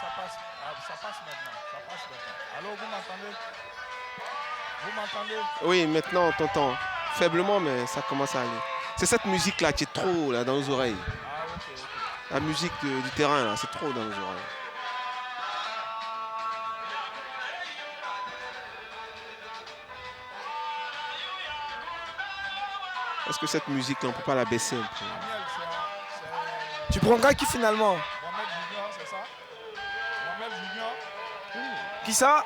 ça passe maintenant. Ça passe maintenant. Allô, vous m'entendez? Vous m'entendez? Oui, maintenant on t'entend. Faiblement, mais ça commence à aller. C'est cette musique-là qui est trop là, dans nos oreilles. Ah, ok, ok. La musique du terrain, là, c'est trop dans nos oreilles. Est-ce que cette musique-là, on ne peut pas la baisser un peu? Daniel, Tu prendras qui finalement? Mohamed Junior, c'est ça? Mohamed Junior? Qui ça?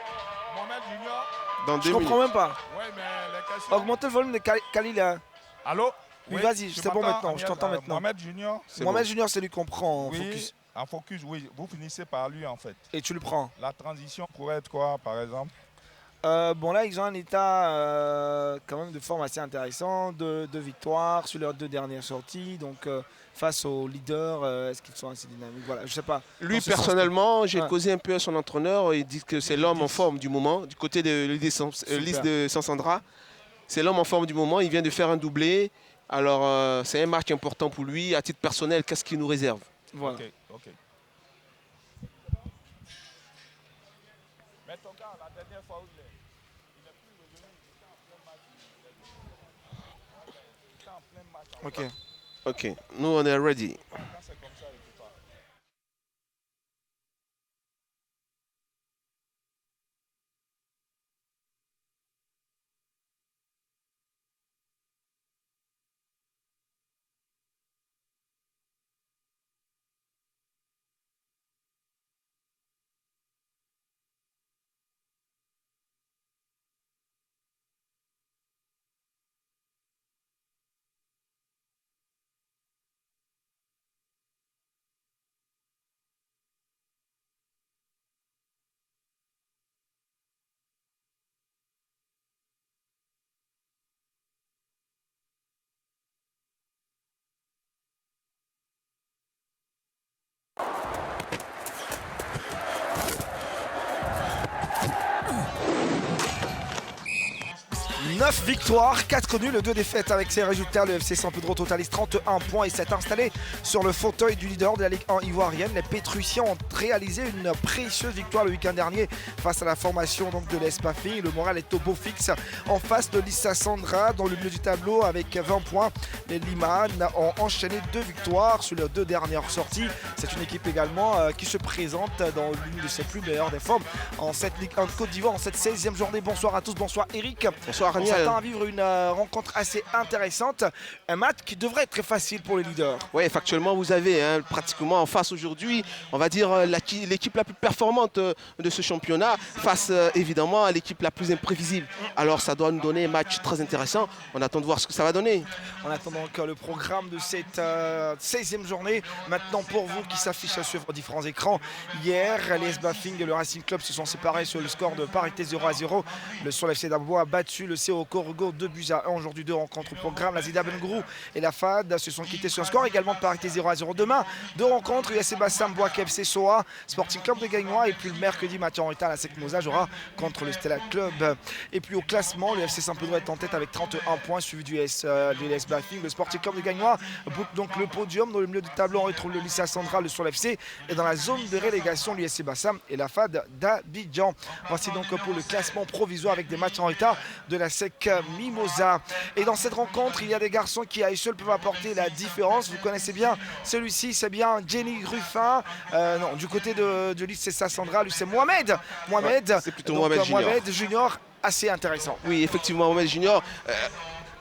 Mohamed Junior? Dans Je 2 minutes. comprends même pas. Oui, mais les questions... Augmentez le volume de Khalil. Hein. Allô? Oui, vas-y, tu c'est bon m'entends, maintenant, je Amiel? t'entends maintenant. Mohamed Junior? Mohamed Junior, c'est lui qu'on prend en Oui, focus. en focus, oui. Vous finissez par lui, en fait. Et tu le prends. La transition pourrait être quoi, par exemple? Bon, là, ils ont un état quand même de forme assez intéressant, de victoires sur leurs 2 dernières sorties. Donc, face aux leaders, est-ce qu'ils sont assez dynamiques? Voilà, je sais pas. Lui, Dans ce personnellement, j'ai Ouais. causé un peu à son entraîneur. Il dit que c'est l'homme en forme du moment, du côté de Lys de Sansandra. C'est l'homme en forme du moment. Il vient de faire un doublé. Alors, c'est un match important pour lui. À titre personnel, qu'est-ce qu'il nous réserve? Voilà. Ok, ok. Mais ton gars, la dernière fois où il est plus revenu, il était en plein match. Il était en plein match. Ok. Ok, nous, on est ready. Quand c'est comme ça, il ne peut pas. Neuf victoires, 4 nuls, 2 défaites. Avec ces résultats, le FC San Pedro totalise 31 points et s'est installé sur le fauteuil du leader de la Ligue 1 ivoirienne. Les Pétrussiens ont réalisé une précieuse victoire le week-end dernier face à la formation donc, de l'Espafi. Le moral est au beau fixe en face de Lissa Sandra dans le milieu du tableau avec 20 points. Les Liman ont enchaîné 2 victoires sur leurs 2 dernières sorties. C'est une équipe également qui se présente dans l'une de ses plus meilleures des formes en cette Ligue 1 de Côte d'Ivoire en cette 16e journée. Bonsoir à tous, bonsoir Eric. Bonsoir On Raniel. s'attend à vivre une rencontre assez intéressante, un match qui devrait être très facile pour les leaders. Oui, factuellement, vous avez pratiquement en face aujourd'hui, on va dire, l'équipe la plus performante de ce championnat face évidemment à l'équipe la plus imprévisible. Alors ça doit nous donner un match très intéressant. On attend de voir ce que ça va donner. En attendant que le programme de cette 16e journée, maintenant pour vous qui s'affiche sur différents écrans. Hier, les S-Bafing et le Racing Club se sont séparés sur le score de parité 0-0. Le Sol FC Dabo a battu le CO Corrigo 2-1. Aujourd'hui, 2 rencontres au programme. La Zida Bengrou et la FAD se sont quittés sur un score également de parité 0-0. Demain, 2 rencontres. USC Bassam, Boak FC Soa, Sporting Club de Gagnois. Et puis le mercredi, Mathieu Henritin à la Secmosa jouera contre le Stella Club. Et puis au classement, le FC San Pedro est en tête avec 31 points, suivi du l'US Bafing. Le Sporting Club de Gagnois boucle donc le podium. Dans le milieu du tableau, on retrouve le Lycée Central, le Sol FC. Et dans la zone de relégation, l'USC Bassam et la FAD d'Abidjan. Voici donc pour le classement provisoire avec des matchs en retard de la SEC Mimosa. Et dans cette rencontre, il y a des garçons qui à eux seuls peuvent apporter la différence. Vous connaissez bien celui-ci, c'est bien Jenny Ruffin. Non, du côté de lycée Sassandra, lui c'est Mohamed. Mohamed, Ouais, c'est plutôt Mohamed Junior. Mohamed Junior, assez intéressant. Oui, effectivement, Mohamed Junior.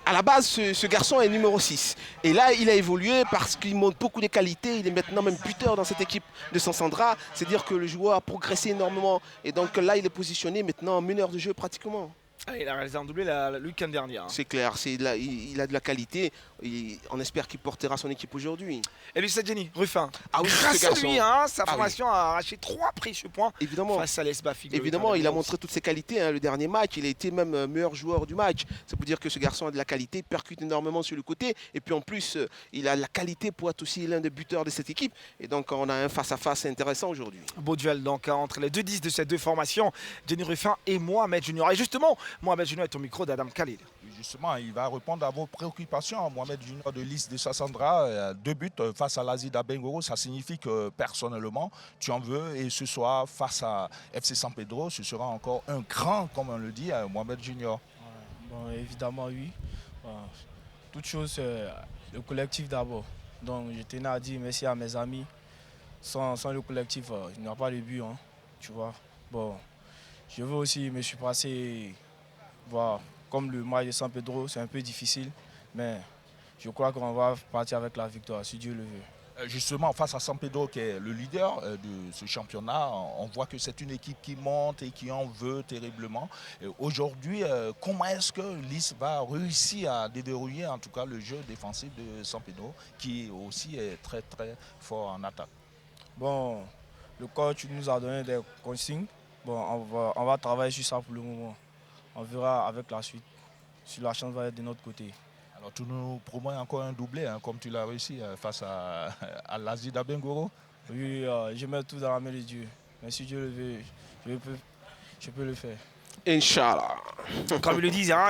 À la base, ce garçon est numéro 6. Et là, il a évolué parce qu'il montre beaucoup de qualités. Il est maintenant même buteur dans cette équipe de Sansandra. C'est-à-dire que le joueur a progressé énormément. Et donc là, il est positionné maintenant meneur de jeu pratiquement. Il a réalisé un doublé le week-end dernier. C'est clair, il a de la qualité. Et on espère qu'il portera son équipe aujourd'hui. Et lui, c'est Jenny Ruffin. Ah oui, grâce ce à garçon. lui, sa formation a arraché 3 précieux points Évidemment. face à l'Esbafing. Évidemment, il a montré toutes ses qualités. Le dernier match, il a été même meilleur joueur du match. Ça veut dire que ce garçon a de la qualité, il percute énormément sur le côté. Et puis en plus, il a la qualité pour être aussi l'un des buteurs de cette équipe. Et donc, on a un face-à-face intéressant aujourd'hui. Beau duel donc entre les 2-10 de ces 2 formations, Jenny Ruffin et Mohamed Junior. Et justement, Mohamed Junior est au micro d'Adam Khalil. justement, il va répondre à vos préoccupations. Mohamed Junior de l'Is de Sassandra, 2 buts face à l'Asie d'Abengoro. Ça signifie que personnellement, tu en veux. Et ce soir, face à FC San Pedro, ce sera encore un grand, comme on le dit, Mohamed Junior. Bon, évidemment, oui. Bon, toute chose, c'est le collectif d'abord. Donc, je tenais à dire merci à mes amis. Sans le collectif, il n'y a pas de but, hein, tu vois. Bon, je veux aussi me surpasser. Voilà, comme le match de San Pedro, c'est un peu difficile, mais je crois qu'on va partir avec la victoire, si Dieu le veut. Justement, face à San Pedro, qui est le leader de ce championnat, on voit que c'est une équipe qui monte et qui en veut terriblement. Aujourd'hui, comment est-ce que l'IS va réussir à déverrouiller en tout cas le jeu défensif de San Pedro, qui aussi est très très fort en attaque? Bon, le coach nous a donné des consignes. Bon, on va travailler sur ça pour le moment. On verra avec la suite si la chance va être de notre côté. Alors tu nous promets encore un doublé, hein, comme tu l'as réussi face à l'Asie d'Abengoro. Oui, je mets tout dans la main de Dieu. Mais si Dieu le veut, je peux le faire. Inch'Allah. Comme ils le disent, hein,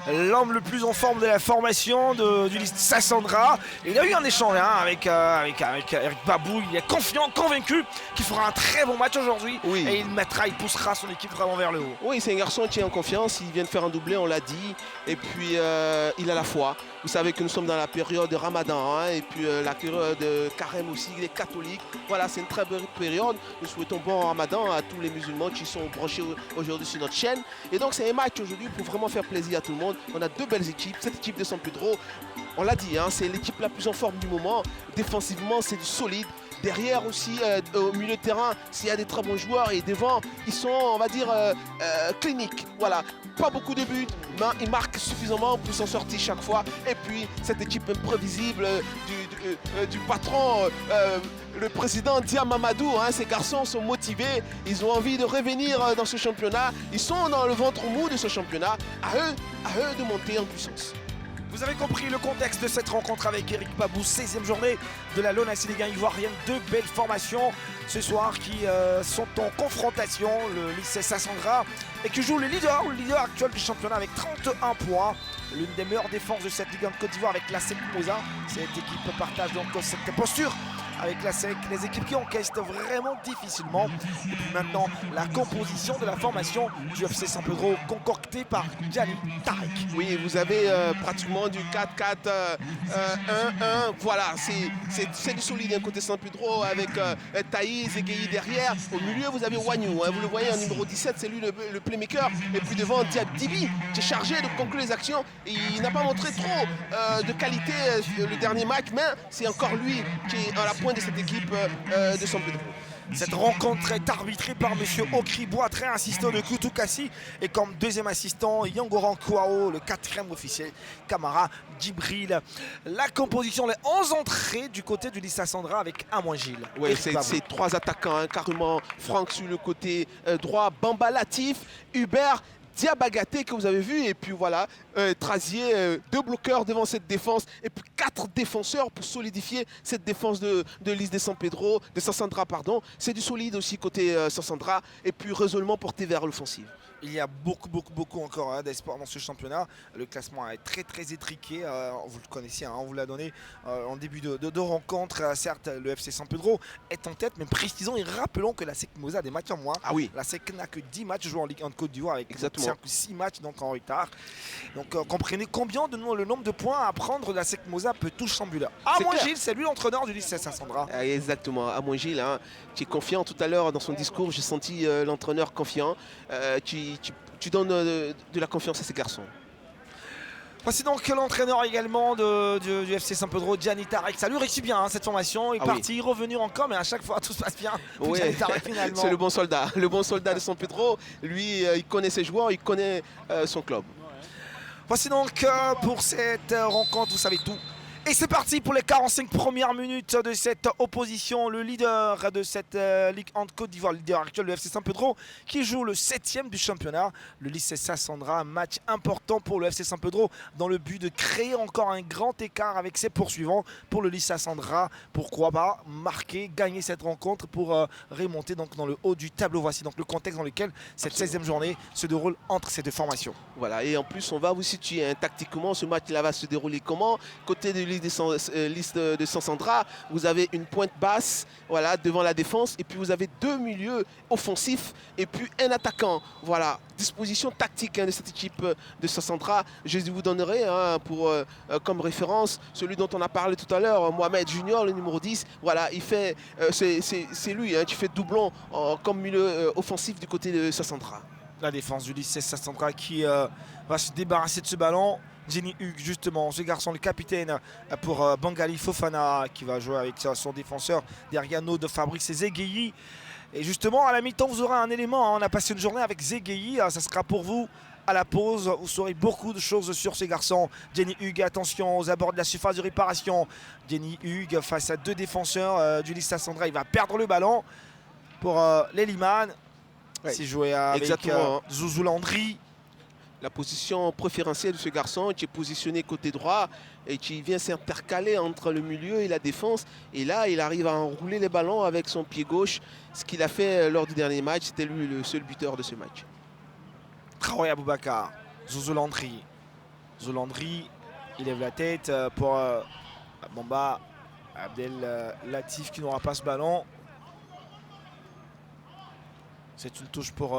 l'homme le plus en forme de la formation du liste Sassandra. Il a eu un échange hein, avec Eric Babou. Il est confiant, convaincu qu'il fera un très bon match aujourd'hui. Oui. Et il poussera son équipe vraiment vers le haut. Oui, c'est un garçon qui est en confiance. Il vient de faire un doublé, on l'a dit. Et puis, il a la foi. Vous savez que nous sommes dans la période de Ramadan. Hein, et puis, la période de Carême aussi, les catholiques. Voilà, c'est une très bonne période. Nous souhaitons bon Ramadan à tous les musulmans qui sont branchés aujourd'hui sur notre chaîne. Et donc, c'est un match aujourd'hui pour vraiment faire plaisir à tout le monde. On a 2 belles équipes. Cette équipe de San Pedro, on l'a dit, hein, c'est l'équipe la plus en forme du moment. Défensivement, c'est du solide. Derrière aussi, au milieu de terrain, s'il y a des très bons joueurs et devant, ils sont, on va dire, cliniques. Voilà, pas beaucoup de buts, mais ils marquent suffisamment pour s'en sortir chaque fois. Et puis, cette équipe imprévisible du patron, le président Dia Mamadou, hein, ces garçons sont motivés, ils ont envie de revenir dans ce championnat. Ils sont dans le ventre mou de ce championnat. À eux de monter en puissance. Vous avez compris le contexte de cette rencontre avec Eric Babou, 16e journée de la LONASC Ligue 1 ivoirienne. 2 belles formations ce soir qui sont en confrontation, le lycée Sassandra, et qui joue le leader actuel du championnat avec 31 points. L'une des meilleures défenses de cette Ligue 1 de Côte d'Ivoire avec la SEC Moza. Cette équipe partage donc cette posture avec la SEC, les équipes qui encaissent vraiment difficilement. Et puis maintenant, la composition de la formation du FC San Pedro concoctée par Gianni Tarek. Oui, vous avez pratiquement du 4-4-1-1. Voilà, c'est du solide d'un côté San Pedro avec Thaïs et Gueye derrière. Au milieu, vous avez Wagnou. Hein, vous le voyez en numéro 17, c'est lui le playmaker. Et puis devant, Diab Dibi qui est chargé de conclure les actions. Et il n'a pas montré trop de qualité le dernier match, mais c'est encore lui qui est à la pointe de cette équipe de San Pedro. Cette rencontre est arbitrée par M. Okri Boitré, assistant de Koutoukassi, et comme deuxième assistant, Yangoran Kouao, le 4e officiel, Kamara Djibril. La composition, les 11 entrées du côté du lycée Sassandra avec Amouan Gilles. Oui, c'est 3 attaquants, hein, carrément. Franck sur le côté droit, Bamba Latif, Hubert Diabagaté que vous avez vu, et puis voilà, Trazier, 2 bloqueurs devant cette défense, et puis 4 défenseurs pour solidifier cette défense de l'Is de San Pedro, de Sassandra, pardon. C'est du solide aussi côté Sassandra, et puis résolument porté vers l'offensive. Il y a beaucoup encore hein, d'espoir dans ce championnat. Le classement est très étriqué. Vous le connaissez, hein, on vous l'a donné en début de rencontre. Certes, le FC San Pedro est en tête, mais précisons et rappelons que la SEC Moza a des matchs en moins. Ah oui. La SEC n'a que 10 matchs joués en Ligue 1 de Côte d'Ivoire avec 6 matchs donc en retard. Donc comprenez combien le nombre de points à prendre de la SEC Moza peut tout chambouler. Amouan Gilles, c'est lui l'entraîneur du lycée Sassandra. Exactement, Amouan Gilles, hein, qui est confiant tout à l'heure dans son discours. J'ai senti l'entraîneur confiant. Tu donnes de la confiance à ces garçons. Voici donc l'entraîneur également du FC San Pedro, Gianni Tarek. Ça lui réussit bien hein, cette formation. Il est parti, revenu encore, mais à chaque fois tout se passe bien. Oui. Gianni Tarek, finalement. C'est le bon soldat. Le bon soldat de San Pedro. Lui, il connaît ses joueurs, il connaît son club. Voici donc pour cette rencontre, vous savez tout. Et c'est parti pour les 45 premières minutes de cette opposition. Le leader de cette Ligue en Côte d'Ivoire, le leader actuel, le FC Saint-Pedro, qui joue le 7e du championnat. Le lycée Sassandra, un match important pour le FC Saint-Pedro dans le but de créer encore un grand écart avec ses poursuivants. Pour le lycée Sassandra, pourquoi pas marquer, gagner cette rencontre pour remonter donc dans le haut du tableau. Voici donc le contexte dans lequel cette 16e journée se déroule entre ces deux formations. Voilà, et en plus, on va vous situer tactiquement. Ce match-là va se dérouler comment? Côté de liste de Sassandra, vous avez une pointe basse, voilà, devant la défense, et puis vous avez deux milieux offensifs et puis un attaquant. Voilà, disposition tactique de cette équipe de Sassandra. Je vous donnerai comme référence celui dont on a parlé tout à l'heure, Mohamed Junior, le numéro 10. Voilà, il fait, c'est lui qui fait doublon comme milieu offensif du côté de Sassandra. La défense du lycée Sassandra qui va se débarrasser de ce ballon. Jenny Hugues, justement, ce garçon, le capitaine pour Bangali Fofana, qui va jouer avec son défenseur derrière nous de Fabrice Zegueyi. Et justement, à la mi-temps, vous aurez un élément. On a passé une journée avec Zegueyi. Ça sera pour vous à la pause. Vous saurez beaucoup de choses sur ces garçons. Jenny Hugues, attention aux abords de la surface de réparation. Jenny Hugues face à deux défenseurs du lycée Sassandra. Il va perdre le ballon pour Leliman. Ouais. C'est joué avec Zouzou Landry. La position préférentielle de ce garçon, qui est positionné côté droit et qui vient s'intercaler entre le milieu et la défense. Et là, il arrive à enrouler les ballons avec son pied gauche. Ce qu'il a fait lors du dernier match, c'était lui le seul buteur de ce match. Traoré Aboubakar, Zouzou Landry. Zouzou Landry, il lève la tête pour Bamba Abdel Latif qui n'aura pas ce ballon. C'est une touche pour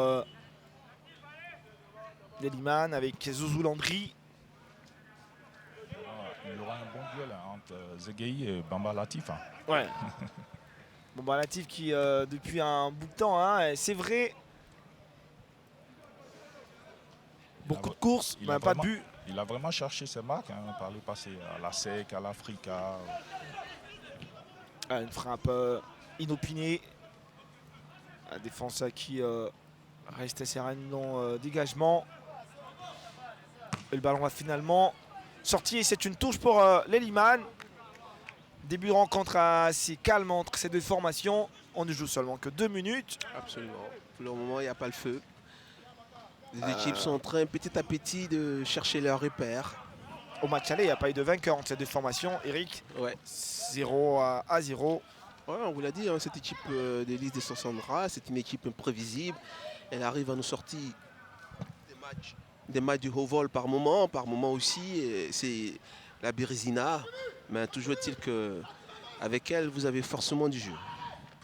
Leliman avec Zouzou Landry. Il y aura un bon duel entre Zegueyi et Bamba Latif. Ouais. Bamba Latif qui, depuis un bout de temps, c'est vrai, beaucoup de courses, mais pas de but. Il a vraiment cherché ses marques par le passé, à la SEC, à l'Africa. Une frappe inopinée. La défense qui reste sereine dans dégagement. Et le ballon va finalement sortir. C'est une touche pour Leliman. Début de rencontre assez calme entre ces deux formations. On ne joue seulement que 2 minutes. Absolument. Pour le moment, il n'y a pas le feu. Les équipes sont en train petit à petit de chercher leur repère. Au match aller, il n'y a pas eu de vainqueur entre ces deux formations. Eric, Ouais. 0 à 0. Ouais, on vous l'a dit, cette équipe de liste de Sassandra, c'est une équipe imprévisible. Elle arrive à nous sortir des matchs du haut vol par moment aussi. C'est la Bérésina. Mais toujours est-il qu'avec elle, vous avez forcément du jeu.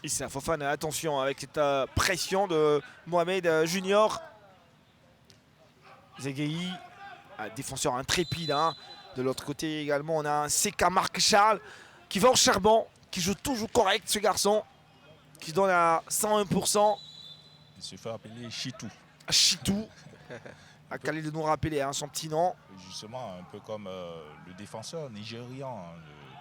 Issa Fofana, attention avec cette pression de Mohamed Junior. Zegueyi, un défenseur intrépide. De l'autre côté également, on a un Seka Marc Charles qui va au charbon, qui joue toujours correct ce garçon, qui se donne à 101%. Il se fait appeler Chitou. Chitou. À Khalil de nous rappeler son petit nom. Justement, un peu comme le défenseur nigérian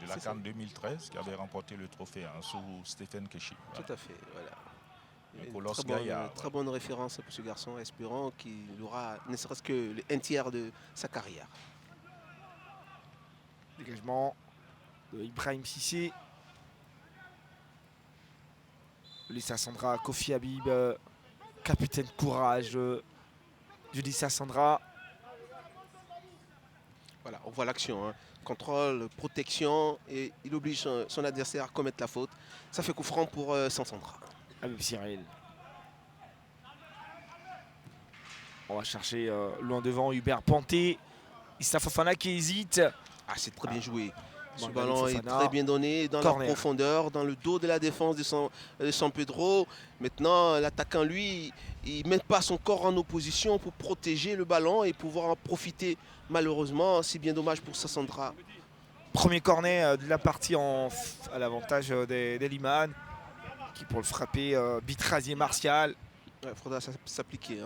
de la CAN 2013 qui avait remporté le trophée sous Stephen Keshi. Voilà. Tout à fait, voilà. Très bonne référence pour ce garçon, espérant qu'il aura ne serait-ce que un tiers de sa carrière. Dégagement de Ibrahim Sissé. Lissa Sandra, Kofi Habib, capitaine courage du Lissa Sandra. Voilà, on voit l'action. Contrôle, protection, et il oblige son adversaire à commettre la faute. Ça fait coup franc pour Sassandra. Habib Cyril. On va chercher loin devant Hubert Panté. Issa Fofana qui hésite. Ah, c'est très bien joué. Ce Bangali ballon Fofana. est très bien donné dans Corner. la profondeur, dans le dos de la défense de San Pedro. Maintenant, l'attaquant, lui, il ne met pas son corps en opposition pour protéger le ballon et pouvoir en profiter. Malheureusement, c'est bien dommage pour Sassandra. Premier corner de la partie à l'avantage des Liman. Qui pour le frapper, Bitrazier Martial. Il faudra s'appliquer.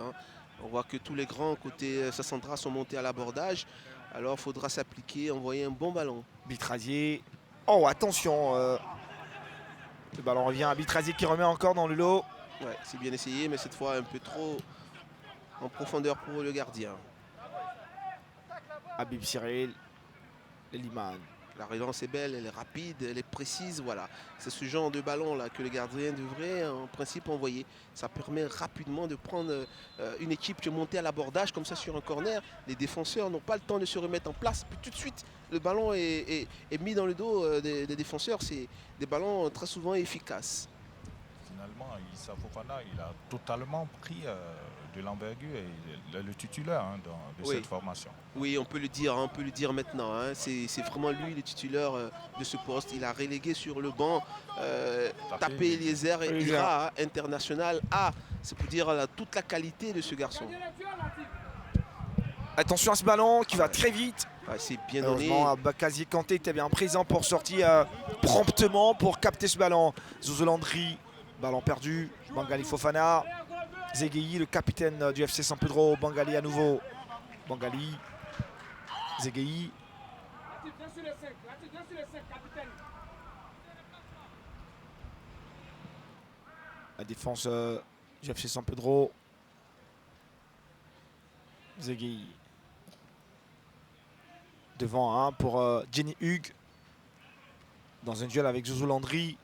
On voit que tous les grands côté Sassandra sont montés à l'abordage. Alors il faudra s'appliquer, envoyer un bon ballon. Bitrazier. Oh, attention. Le ballon revient à Bitrazier qui remet encore dans le lot. Ouais, c'est bien essayé, mais cette fois un peu trop en profondeur pour le gardien. Habib Cyril. Leliman. La relance est belle, elle est rapide, elle est précise. Voilà, c'est ce genre de ballon là que le gardien devrait en principe envoyer. Ça permet rapidement de prendre une équipe qui est montée à l'abordage comme ça sur un corner. Les défenseurs n'ont pas le temps de se remettre en place. Puis tout de suite, le ballon est mis dans le dos des défenseurs. C'est des ballons très souvent efficaces. Finalement, Issa Fofana, il a totalement pris de l'envergure et le titulaire de Oui. cette formation. Oui, on peut le dire maintenant. Hein. C'est vraiment lui le titulaire de ce poste. Il a relégué sur le banc Tapé Eliezer et Ira, international A. C'est pour dire toute la qualité de ce garçon. Attention à ce ballon qui va très vite. Ouais, c'est bien donné. Bakazié Kanté était bien présent pour sortir promptement pour capter ce ballon. Zouzou Landry, ballon perdu. Bangali Fofana. Zegueyi, le capitaine du FC San Pedro. Bangali à nouveau. Bangali. Zegueyi. La défense du FC San Pedro. Zegueyi. Devant pour Jenny Hugues. Dans un duel avec Zouzou Landry.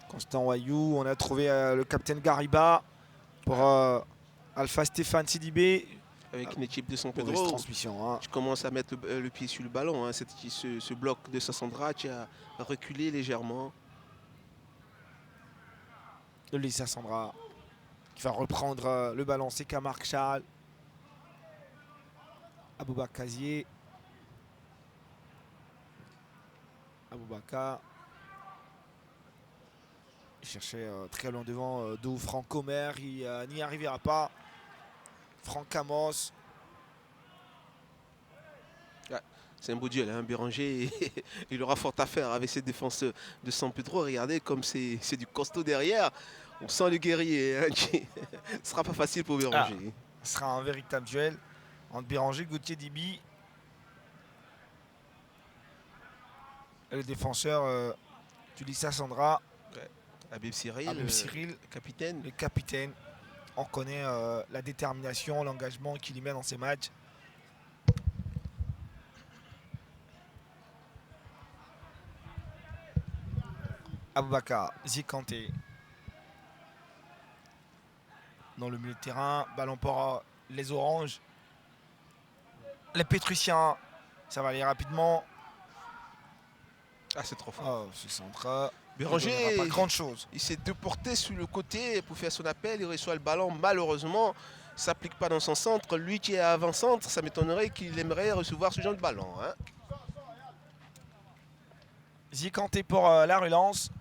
Constant Wayou. On a trouvé le capitaine Gariba pour Alpha Stéphane Sidibé. Avec une équipe de San Pedro. Transmission, hein. Je commence à mettre le pied sur le ballon. Hein. Ce bloc de Sassandra qui a reculé légèrement. Le Lisa Sandra qui va reprendre le ballon. C'est Marc Charles. Aboubakar Kazié. Aboubakar. Il cherchait très loin devant d'où Franck Omer. Il n'y arrivera pas. Franck Amos. C'est un beau duel, hein. Béranger, il aura fort à faire avec ses défenses de San Pedro. Regardez comme c'est du costaud derrière. On sent le guerrier. Hein. Ce ne sera pas facile pour Béranger. Ce sera un véritable duel entre Béranger, Gauthier Dibi. Et le défenseur Tulissa Sandra. Ouais. Habib Cyril, capitaine. Le capitaine. On connaît la détermination, l'engagement qu'il y met dans ses matchs. Aboubakar Zikanté dans le milieu de terrain. Ballon pour les Oranges. Les Pétruciens. Ça va aller rapidement. Ah, c'est trop fort. Oh, ce centre. Béranger, pas grande chose. Il s'est déporté sur le côté pour faire son appel. Il reçoit le ballon. Malheureusement, ça ne s'applique pas dans son centre. Lui qui est avant-centre, ça m'étonnerait qu'il aimerait recevoir ce genre de ballon. Hein. Zikanté pour la relance.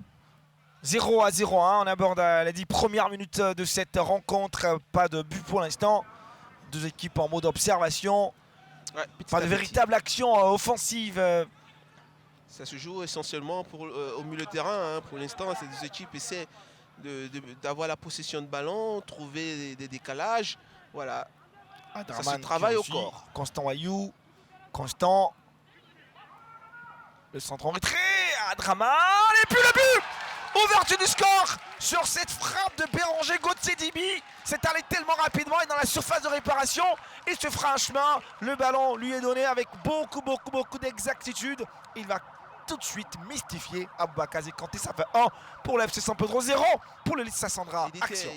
0-0. On aborde les 10 premières minutes de cette rencontre. Pas de but pour l'instant. Deux équipes en mode observation. Ouais, pas de véritable action offensive. Ça se joue essentiellement au milieu de terrain. Hein. Pour l'instant, ces deux équipes essaient d'avoir la possession de ballon, trouver des décalages. Voilà. Ça se travaille au corps. Constant Wayou. Constant. Le centre en retrait. Adraman. Et puis le but. Ouverture du score sur cette frappe de Béranger. Gauthier Dibi. C'est allé tellement rapidement et dans la surface de réparation. Il se fera un chemin. Le ballon lui est donné avec beaucoup d'exactitude. Il va tout de suite mystifier Aboubakar Kanté. Ça fait 1 pour le FC San Pedro, 0 pour le Lissa Sandra.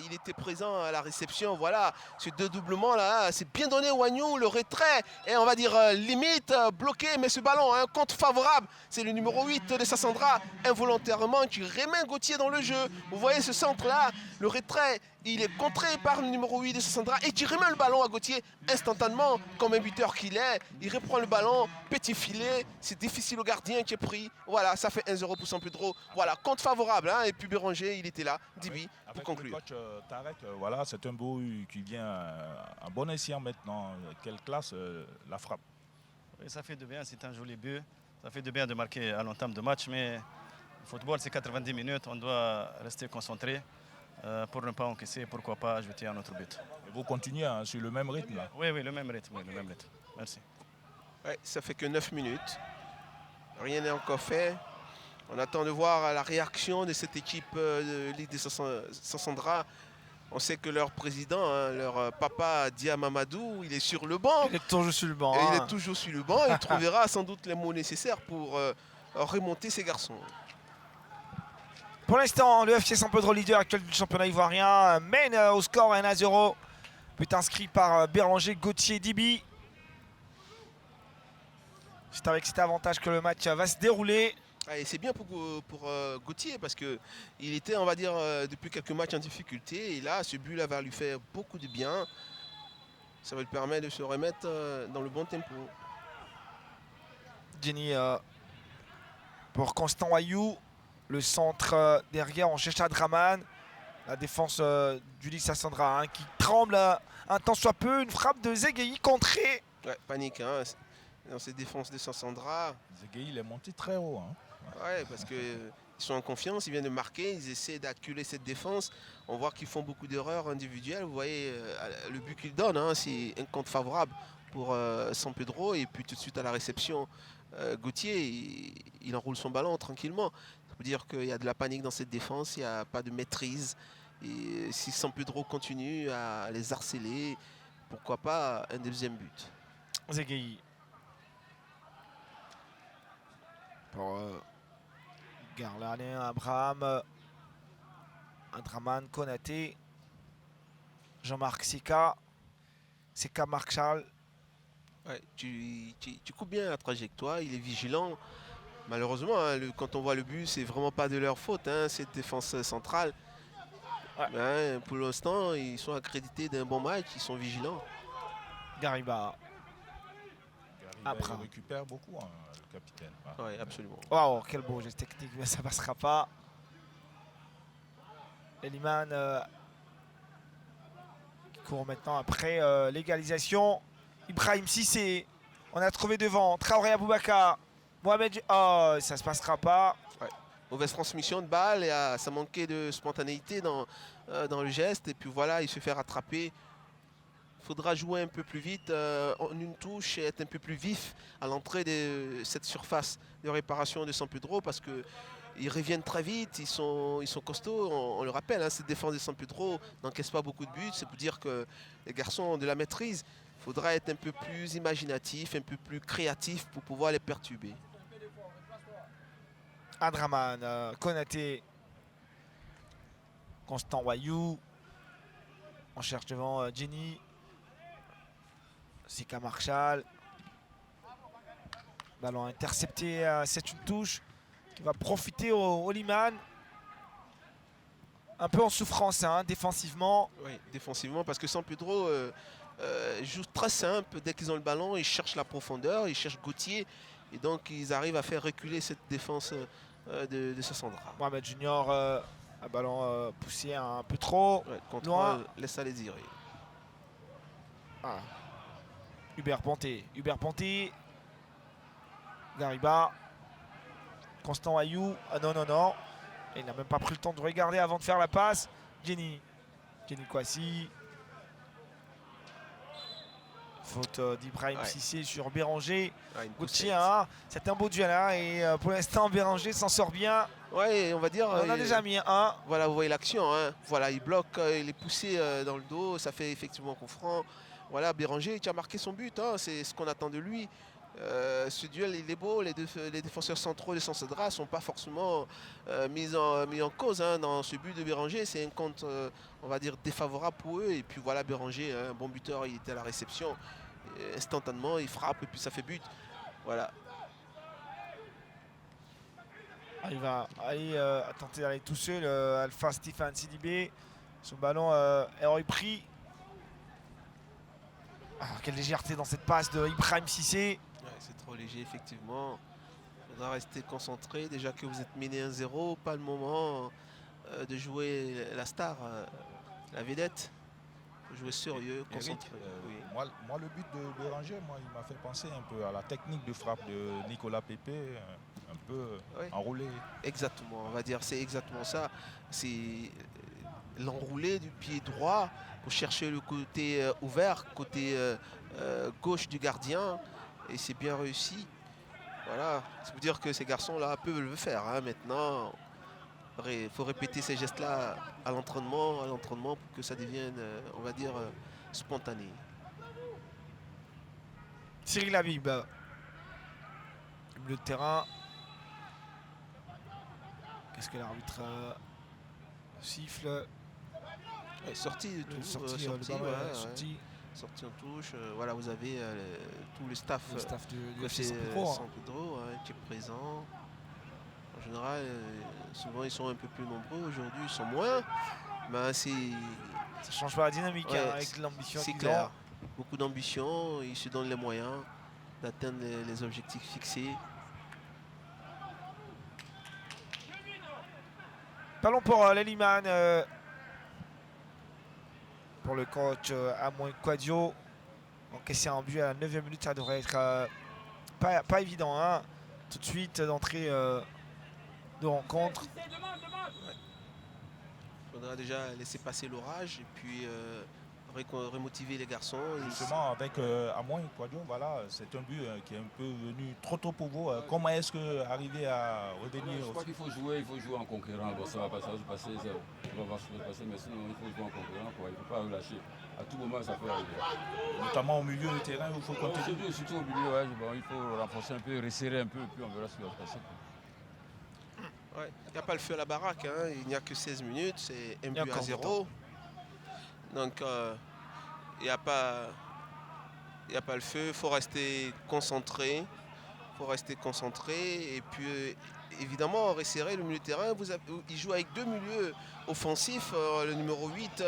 Il était présent à la réception. Voilà, ce dédoublement là, c'est bien donné Wagnou, le retrait. Et on va dire limite bloqué, mais ce ballon, un compte favorable. C'est le numéro 8 de Sassandra, involontairement, qui remet Gauthier dans le jeu. Vous voyez ce centre là, le retrait. Il est contré par le numéro 8 de Sassandra et qui remet le ballon à Gauthier instantanément, comme un buteur qu'il est. Il reprend le ballon, petit filet, c'est difficile au gardien qui est pris. Voilà, ça fait 1-0 pour San Pedro. Voilà, compte favorable. Hein, et puis Béranger, il était là, Dibi, pour conclure. Le coach Tarek, voilà, c'est un beau qui vient un bon escient maintenant. Quelle classe la frappe. Oui, ça fait de bien, c'est un joli but. Ça fait de bien de marquer à l'entame de match, mais le football, c'est 90 minutes. On doit rester concentré. Pour ne pas encaisser, pourquoi pas ajouter un autre but. Et vous continuez hein, sur le même rythme là. Oui, le même rythme. Merci. Ouais, ça fait que 9 minutes. Rien n'est encore fait. On attend de voir la réaction de cette équipe de Ligue de Sassandra On sait que leur président, hein, leur papa Dia Mamadou, il est sur le banc. Il est toujours sur le banc. Et il hein. est toujours sur le banc. Il trouvera sans doute les mots nécessaires pour remonter ces garçons. Pour l'instant, le FC San Pedro, leader actuel du championnat ivoirien, mène au score 1-0. But inscrit par Béranger, Gauthier, Dibi. C'est avec cet avantage que le match va se dérouler. Ah, et c'est bien pour Gauthier parce qu'il était, on va dire, depuis quelques matchs en difficulté. Et là, ce but-là va lui faire beaucoup de bien. Ça va lui permettre de se remettre dans le bon tempo. Jenny pour Constant Ayou. Le centre derrière, on cherche Adraman. La défense d'Ulysse Sassandra qui tremble un tant soit peu. Une frappe de Zegei contrée. Ouais, panique hein, dans ces défenses de Sassandra. Zegei, il est monté très haut. Hein. Ouais, parce qu'ils sont en confiance, ils viennent de marquer, ils essaient d'acculer cette défense. On voit qu'ils font beaucoup d'erreurs individuelles. Vous voyez le but qu'ils donnent, hein, c'est un compte favorable pour San Pedro. Et puis tout de suite à la réception, Gauthier, il enroule son ballon tranquillement. Ça veut dire qu'il y a de la panique dans cette défense, il n'y a pas de maîtrise. Et si San Pedro continue à les harceler, pourquoi pas un deuxième but. Zegei. Pour Garlanin, Abraham, Adraman, Konaté, Jean-Marc Sika, Marc-Charles. Ouais, tu coupes bien la trajectoire, il est vigilant. Malheureusement, hein, quand on voit le but, c'est vraiment pas de leur faute, hein, cette défense centrale. Ouais. Ben, pour l'instant, ils sont accrédités d'un bon match, ils sont vigilants. Gariba. Après. Il récupère beaucoup, hein, le capitaine. Ah. Oui, absolument. Waouh, quel beau geste technique, mais ça passera pas. Eliman qui court maintenant après l'égalisation. Ibrahim Cissé, on a trouvé devant. Traoré Aboubakar. Mohamed. Oh, ça se passera pas. Ouais. Mauvaise transmission de balle, et ça manquait de spontanéité dans le geste. Et puis voilà, il se fait rattraper. Il faudra jouer un peu plus vite en une touche et être un peu plus vif à l'entrée de cette surface de réparation de San Pedro parce qu'ils reviennent très vite, ils sont costauds. On le rappelle, hein, cette défense de San Pedro n'encaisse pas beaucoup de buts. C'est pour dire que les garçons ont de la maîtrise. Il faudra être un peu plus imaginatif, un peu plus créatif pour pouvoir les perturber. Adraman, Konaté, Constant Wayou. On cherche devant Jenny. Sika Marshall. Ballon intercepté, c'est une touche qui va profiter au Liman. Un peu en souffrance hein, défensivement. Oui, défensivement, parce que San Pedro joue très simple. Dès qu'ils ont le ballon, ils cherchent la profondeur, ils cherchent Gauthier. Et donc, ils arrivent à faire reculer cette défense de Sassandra. Mohamed Junior, un ballon poussé un peu trop loin. Laisse à les désirer. Ah. Hubert Ponté. Gariba. Constant Ayou. Ah non, non, non. Et il n'a même pas pris le temps de regarder avant de faire la passe. Jenny Kwasi. Faute d'Ibrahim Cissé sur Béranger. Gauthier, hein, c'est un beau duel. Hein, et pour l'instant, Béranger s'en sort bien. Ouais, on va dire. On a déjà mis un. Voilà, vous voyez l'action. Hein. Voilà, il bloque, il est poussé dans le dos. Ça fait effectivement coup franc. Voilà, Béranger qui a marqué son but. Hein, c'est ce qu'on attend de lui. Ce duel, il est beau. Les défenseurs centraux de Sassandra ne sont pas forcément mis en cause hein, dans ce but de Béranger. C'est un compte, on va dire, défavorable pour eux. Et puis voilà, Béranger, un bon buteur, il était à la réception. Et instantanément, il frappe et puis ça fait but. Voilà. Il va aller tenter d'aller tout seul. Alpha Stéphane Sidibé. Son ballon est repris. Ah, quelle légèreté dans cette passe de Ibrahim Cissé. Ouais, c'est trop léger, effectivement. Il faudra rester concentré. Déjà que vous êtes mené 1-0, pas le moment de jouer la star, la vedette. Jouer sérieux, concentré. Oui. Moi, le but de Béranger, il m'a fait penser un peu à la technique de frappe de Nicolas Pépé, un peu enroulé. Exactement, on va dire, c'est exactement ça. C'est l'enroulé du pied droit pour chercher le côté ouvert, côté gauche du gardien. Et c'est bien réussi. Voilà, c'est pour dire que ces garçons-là peuvent le faire. Hein. Maintenant, faut répéter ces gestes-là à l'entraînement pour que ça devienne, on va dire, spontané. Cyril Habib, milieu de terrain. Qu'est-ce que l'arbitre siffle? Sortie de touche, sortie en touche. Voilà, vous avez tout le staff du côté FC San Pedro, San Pedro qui est présent. En général, souvent ils sont un peu plus nombreux. Aujourd'hui, ils sont moins. Mais ça change pas la dynamique avec l'ambition. C'est clair. Beaucoup d'ambition. Ils se donnent les moyens d'atteindre les objectifs fixés. Ballon pour Leliman. Pour le coach Amouin Quadio. Encaissé un but à la 9e minute, ça devrait être pas évident. Hein. Tout de suite d'entrée de rencontre. Il faudra déjà laisser passer l'orage et puis remotiver les garçons. Justement, avec Amouin Quadio, voilà, c'est un but qui est un peu venu trop tôt pour vous. Comment est-ce que arriver à revenir? Je crois qu'il faut jouer en conquérant. Bon, ça va pas se passer, on va voir ce qui va se passer, mais sinon il faut jouer en conquérant. Quoi. Il ne faut pas relâcher. À tout moment, ça peut arriver. Notamment au milieu du terrain, il faut continuer. Surtout au milieu, ouais, bon, il faut renforcer un peu, resserrer un peu, et puis on verra ce qui va se passer. Ouais, il n'y a pas le feu à la baraque, hein. Il n'y a que 16 minutes, c'est un but à 0. Donc il n'y a pas le feu, il faut rester concentré. Et puis évidemment resserrer le milieu de terrain. Il joue avec deux milieux offensifs, le numéro 8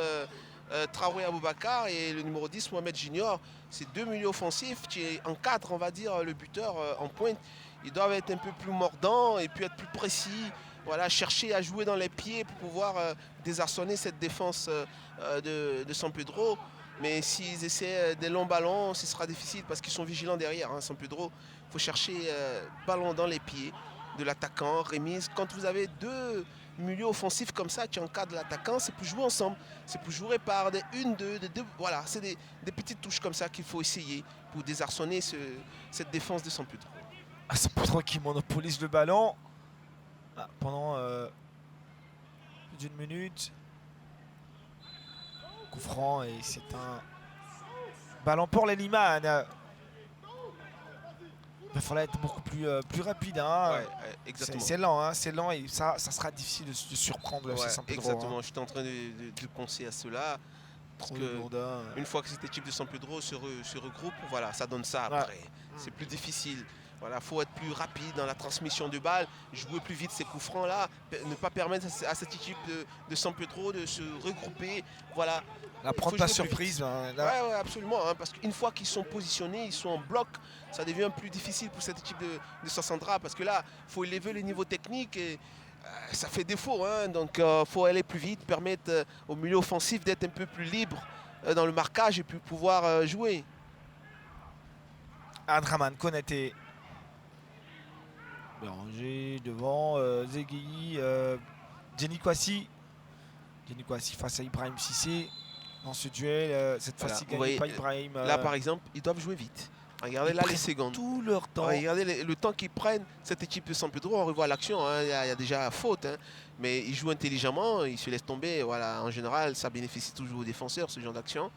Traoré Aboubakar et le numéro 10 Mohamed Junior. C'est deux milieux offensifs qui encadrent, on va dire, le buteur en pointe. Ils doivent être un peu plus mordants et puis être plus précis. Voilà, chercher à jouer dans les pieds pour pouvoir désarçonner cette défense de San Pedro. Mais s'ils essaient des longs ballons, ce sera difficile parce qu'ils sont vigilants derrière. Hein, San Pedro, il faut chercher ballon dans les pieds de l'attaquant, remise. Quand vous avez deux milieux offensifs comme ça qui encadrent l'attaquant, c'est pour jouer ensemble. C'est pour jouer par des 1-2, des 2. Voilà, c'est des petites touches comme ça qu'il faut essayer pour désarçonner cette défense de San Pedro. San Pedro qui monopolise le ballon pendant plus d'une minute. Coup franc et c'est un ballon pour Leliman. Il va falloir être beaucoup plus rapide. Hein. Ouais, exactement. C'est lent, hein, c'est lent et ça sera difficile de surprendre San Pedro. Exactement, hein. je suis en train de penser à cela. Parce que une fois que cette équipe de San Pedro se regroupe, voilà, ça donne ça après. Ouais. C'est plus difficile. Voilà, faut être plus rapide dans la transmission de balle, jouer plus vite ces coups francs là, ne pas permettre à cette équipe de San Pedro de se regrouper. Voilà. La prendre pas surprise. Hein, ouais, absolument. Hein, parce qu'une fois qu'ils sont positionnés, ils sont en bloc, ça devient plus difficile pour cette équipe de Sassandra. Parce que là, il faut élever le niveau technique et ça fait défaut. Hein, donc il faut aller plus vite, permettre au milieu offensif d'être un peu plus libre dans le marquage et puis pouvoir jouer. Adraman Konaté. Béranger devant Zegui, Jenny Kwasi. Jenny Kwasi face à Ibrahim Cissé. Dans ce duel, cette fois-ci gagné par Ibrahim. Là par exemple, ils doivent jouer vite. Regardez là les secondes. Tout leur temps. Regardez le temps qu'ils prennent, cette équipe de San Pedro, on revoit l'action, hein. Il y a déjà faute. Hein. Mais ils jouent intelligemment, ils se laissent tomber. Voilà. En général, ça bénéficie toujours aux défenseurs, ce genre d'action.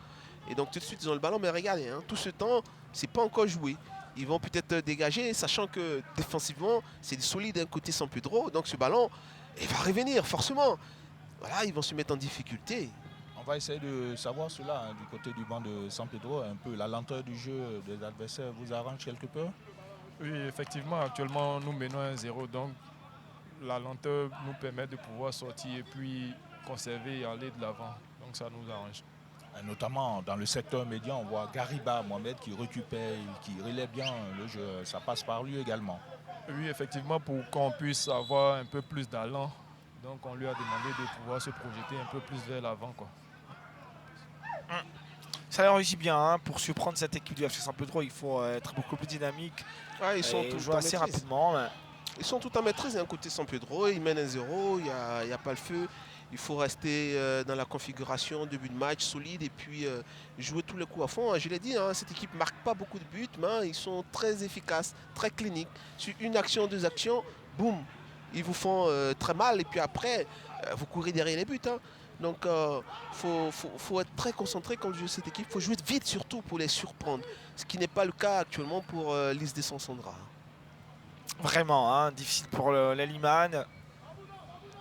Et donc tout de suite, ils ont le ballon. Mais regardez, hein, tout ce temps, c'est pas encore joué. Ils vont peut-être dégager, sachant que défensivement, c'est solide d'un côté San Pedro. Donc ce ballon, il va revenir forcément. Voilà, ils vont se mettre en difficulté. On va essayer de savoir cela hein, du côté du banc de San Pedro. Un peu la lenteur du jeu des adversaires vous arrange quelque peu? Oui, effectivement, actuellement, nous menons 1-0. Donc la lenteur nous permet de pouvoir sortir et puis conserver et aller de l'avant. Donc ça nous arrange. Notamment dans le secteur médian, on voit Gariba Mohamed qui récupère, qui relève bien le jeu. Ça passe par lui également. Oui, effectivement, pour qu'on puisse avoir un peu plus d'allant. Donc on lui a demandé de pouvoir se projeter un peu plus vers l'avant. Ça leur réussit bien. Hein. Pour surprendre cette équipe du FC San Pedro, il faut être beaucoup plus dynamique. Ouais, ils sont jouer assez rapidement. Mais... Ils sont tout en maîtrise d'un côté San Pedro. Ils mènent 1-0, il n'y a pas le feu. Il faut rester dans la configuration début de match solide et puis jouer tous les coups à fond. Je l'ai dit, hein, cette équipe ne marque pas beaucoup de buts, mais ils sont très efficaces, très cliniques. Sur une action, deux actions, boum, ils vous font très mal et puis après, vous courez derrière les buts. Hein. Donc, faut être très concentré quand on joue cette équipe. Il faut jouer vite surtout pour les surprendre. Ce qui n'est pas le cas actuellement pour l'Is de Sansandra. Vraiment, hein, difficile pour les Liman.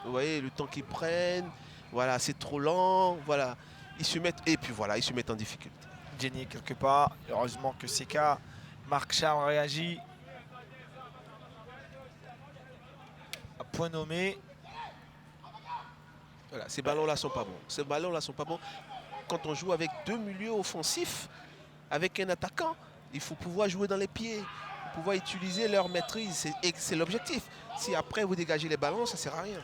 Vous voyez, le temps qu'ils prennent, voilà, c'est trop lent. Voilà, ils se mettent, et puis voilà, ils se mettent en difficulté. Jenny quelque part. Heureusement que Seka, Marc Charles réagit. À point nommé. Voilà, ces ballons-là sont pas bons. Ces ballons-là sont pas bons. Quand on joue avec deux milieux offensifs, avec un attaquant, il faut pouvoir jouer dans les pieds, pouvoir utiliser leur maîtrise. C'est l'objectif. Si après vous dégagez les ballons, ça ne sert à rien.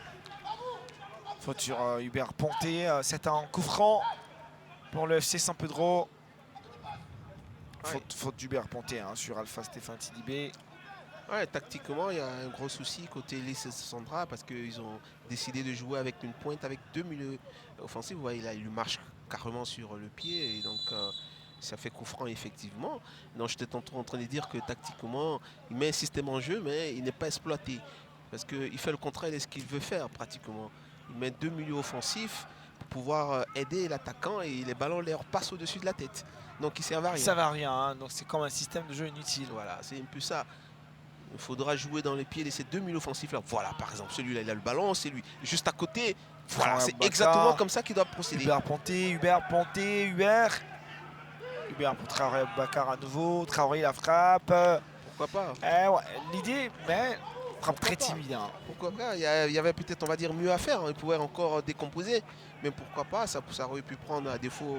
Faute sur Hubert Ponté. C'est un coup franc pour le FC San Pedro. Faute d'Hubert Ponté hein, sur Alpha Stéphane Sidibé. Ouais, tactiquement, il y a un gros souci côté l'Is Sansandra parce qu'ils ont décidé de jouer avec une pointe avec deux milieux offensifs. Vous voyez, là, il lui marche carrément sur le pied et donc ça fait coup franc effectivement. Donc j'étais en train de dire que tactiquement, il met un système en jeu, mais il n'est pas exploité parce qu'il fait le contraire de ce qu'il veut faire pratiquement. Il met deux milieux offensifs pour pouvoir aider l'attaquant et les ballons leur passent au-dessus de la tête. Donc ils servent à rien. Ça va rien, hein, donc c'est comme un système de jeu inutile. Voilà, c'est un peu ça. Il faudra jouer dans les pieds de ces deux milieux offensifs là. Voilà, par exemple, celui-là, il a le ballon, c'est lui. Juste à côté, voilà, c'est exactement comme ça qu'il doit procéder. Hubert Ponté. Hubert pour Traoré Bakar à nouveau. Traoré la frappe. Pourquoi pas Ouais, l'idée, mais frappe très timide. Hein. Pourquoi pas il y avait peut-être, on va dire, mieux à faire. Hein. Il pouvait encore décomposer. Mais pourquoi pas ça aurait pu prendre à défaut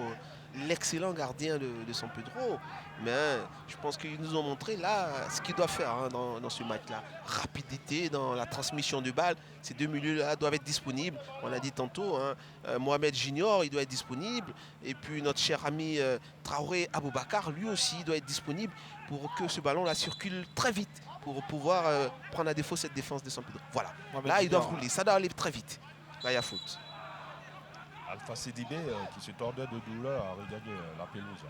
l'excellent gardien de San Pedro. Mais je pense qu'ils nous ont montré là ce qu'ils doivent faire hein, dans ce match-là. Rapidité dans la transmission de balle. Ces deux milieux-là doivent être disponibles. On l'a dit tantôt, hein, Mohamed Junior, il doit être disponible. Et puis notre cher ami Traoré Aboubakar, lui aussi, doit être disponible pour que ce ballon-là circule très vite pour pouvoir prendre à défaut cette défense de San Pedro. Voilà. Mohamed là, Junior, ils doivent rouler. Ça doit aller très vite. Là, il y a faute. Alpha Sidibé qui se tordait de douleur à regarder la pelouse.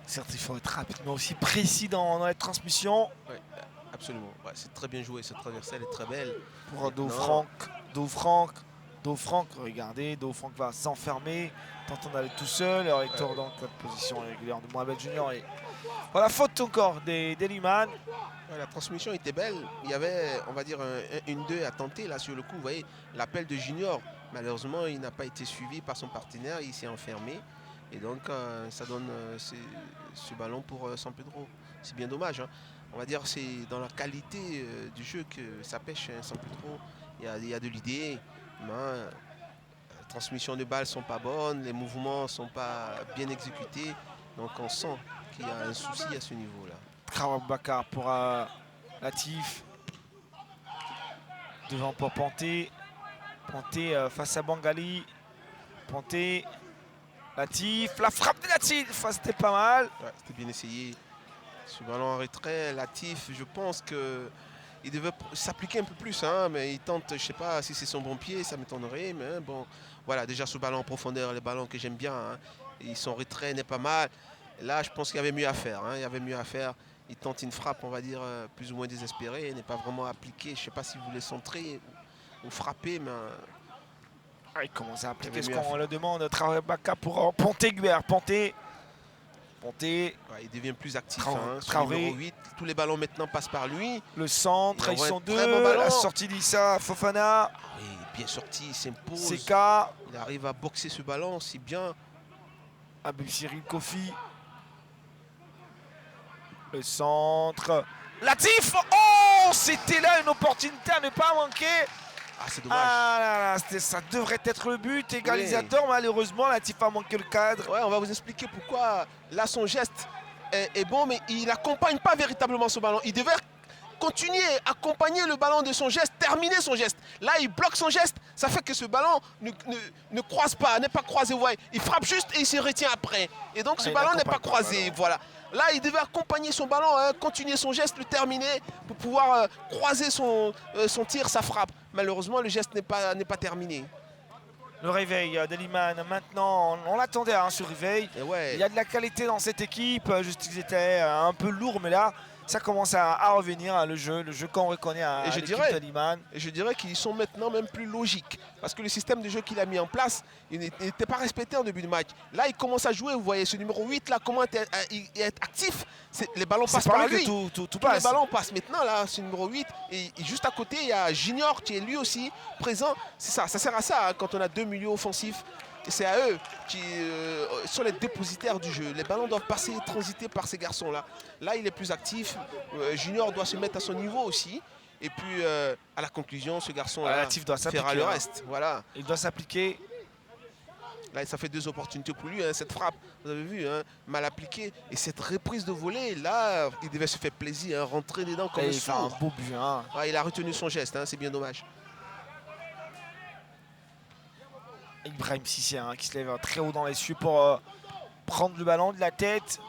Certes, il faut être rapide, mais aussi précis dans les transmissions. Ouais, absolument. Ouais, c'est très bien joué. Cette traversée, elle est très belle. Pour Do Franck, regardez, Do Franck va s'enfermer, tentant d'aller tout seul. Hector dans la position régulière de Mohamed Junior. Et voilà, faute encore des Liman. Ouais, la transmission était belle. Il y avait, on va dire, une 2 à tenter là sur le coup. Vous voyez, l'appel de Junior. Malheureusement, il n'a pas été suivi par son partenaire. Il s'est enfermé. Et donc, ça donne ce ballon pour San Pedro. C'est bien dommage. Hein. On va dire c'est dans la qualité du jeu que ça pêche San Pedro. Il y a de l'idée. Les transmissions de balles ne sont pas bonnes. Les mouvements ne sont pas bien exécutés. Donc, on sent qu'il y a un souci à ce niveau-là. Traoré Bakar pour Latif. Devant pour Ponté. Ponté face à Bangali. Ponté. Latif. La frappe de Latif. C'était pas mal. Ouais, c'était bien essayé. Ce ballon en retrait, Latif, je pense qu'il devait s'appliquer un peu plus. Hein, mais il tente, je ne sais pas si c'est son bon pied, ça m'étonnerait. Mais bon, voilà, déjà ce ballon en profondeur, les ballons que j'aime bien. Hein, et son retrait n'est pas mal. Là, je pense qu'il y avait mieux à faire. Hein, il y avait mieux à faire. Il tente une frappe, on va dire, plus ou moins désespérée. Il n'est pas vraiment appliqué. Je ne sais pas s'il voulait centrer ou frapper, mais... Il commence à appliquer ce qu'on le demande. Traoré Bakar pour Ponté Hubert. Ponté. Ouais, il devient plus actif. Traoré. Numéro 8. Tous les ballons maintenant passent par lui. Le centre, ils sont deux. Bon la sortie d'Issa Fofana. Oui, bien sorti, il s'impose. Seka. Il arrive à boxer ce ballon, c'est bien. Abel Cyril Kofi. Le centre. Latif. Oh, c'était là une opportunité à ne pas manquer. Ah, c'est dommage. Ah là là, ça devrait être le but égalisateur. Oui. Malheureusement, Latif a manqué le cadre. Ouais, on va vous expliquer pourquoi. Là, son geste est bon, mais il n'accompagne pas véritablement ce ballon. Il devait continuer à accompagner le ballon de son geste, terminer son geste. Là, il bloque son geste. Ça fait que ce ballon ne croise pas, n'est pas croisé. Vous voyez, il frappe juste et il se retient après. Et donc, ce ballon n'est pas croisé. Voilà. Là, il devait accompagner son ballon, continuer son geste, le terminer pour pouvoir croiser son tir, sa frappe. Malheureusement, le geste n'est pas terminé. Le réveil de Liman, maintenant, on l'attendait hein, ce réveil. Ouais. Il y a de la qualité dans cette équipe, juste qu'ils étaient un peu lourds, mais là, ça commence à revenir, hein, le jeu qu'on reconnaît à l'équipe de Liman. Et je dirais qu'ils sont maintenant même plus logiques. Parce que le système de jeu qu'il a mis en place, il n'était pas respecté en début de match. Là, il commence à jouer, vous voyez, ce numéro 8, là, comment être actif. Les ballons passent par lui. Tout Tous passe. les ballons passent maintenant, là, ce numéro 8. Et juste à côté, il y a Junior qui est lui aussi présent. C'est ça sert à ça, hein, quand on a 2 milieux offensifs. C'est à eux qui sont les dépositaires du jeu. Les ballons doivent passer, transiter par ces garçons-là. Là, il est plus actif. Junior doit se mettre à son niveau aussi. Et puis, à la conclusion, ce garçon-là fera le reste. Voilà. Il doit s'appliquer. Là, ça fait 2 opportunités pour lui. Hein, cette frappe, vous avez vu, hein, mal appliquée. Et cette reprise de volée, là, il devait se faire plaisir, hein, rentrer dedans comme un sourd. Un beau but. Hein. Ouais, il a retenu son geste, hein, c'est bien dommage. Ibrahim Cissé, hein, qui se lève très haut dans les cieux pour prendre le ballon de la tête.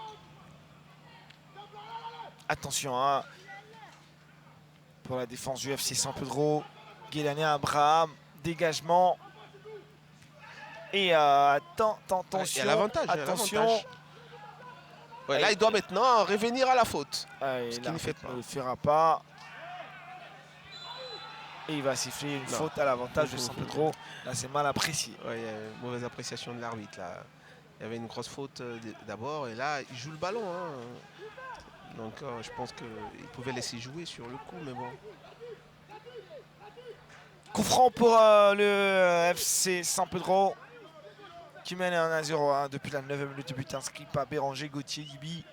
Attention, hein, pour la défense du FC San Pedro. Guélani Abraham, dégagement. Et attention. Il y a l'avantage. Attention. Ouais, là, il doit maintenant revenir à la faute. Ce qu'il ne fait pas. Il ne le fera pas. Et il va siffler une faute à l'avantage de San Pedro. Là, c'est mal apprécié. Ouais, il y a une mauvaise appréciation de l'arbitre. Là. Il y avait une grosse faute d'abord. Et là, il joue le ballon. Hein. Donc, je pense qu'il pouvait laisser jouer sur le coup. Mais bon. Coup franc pour le FC San Pedro. Qui mène 1-0 hein, depuis la 9e minute de but inscrit par Béranger Gauthier Libi.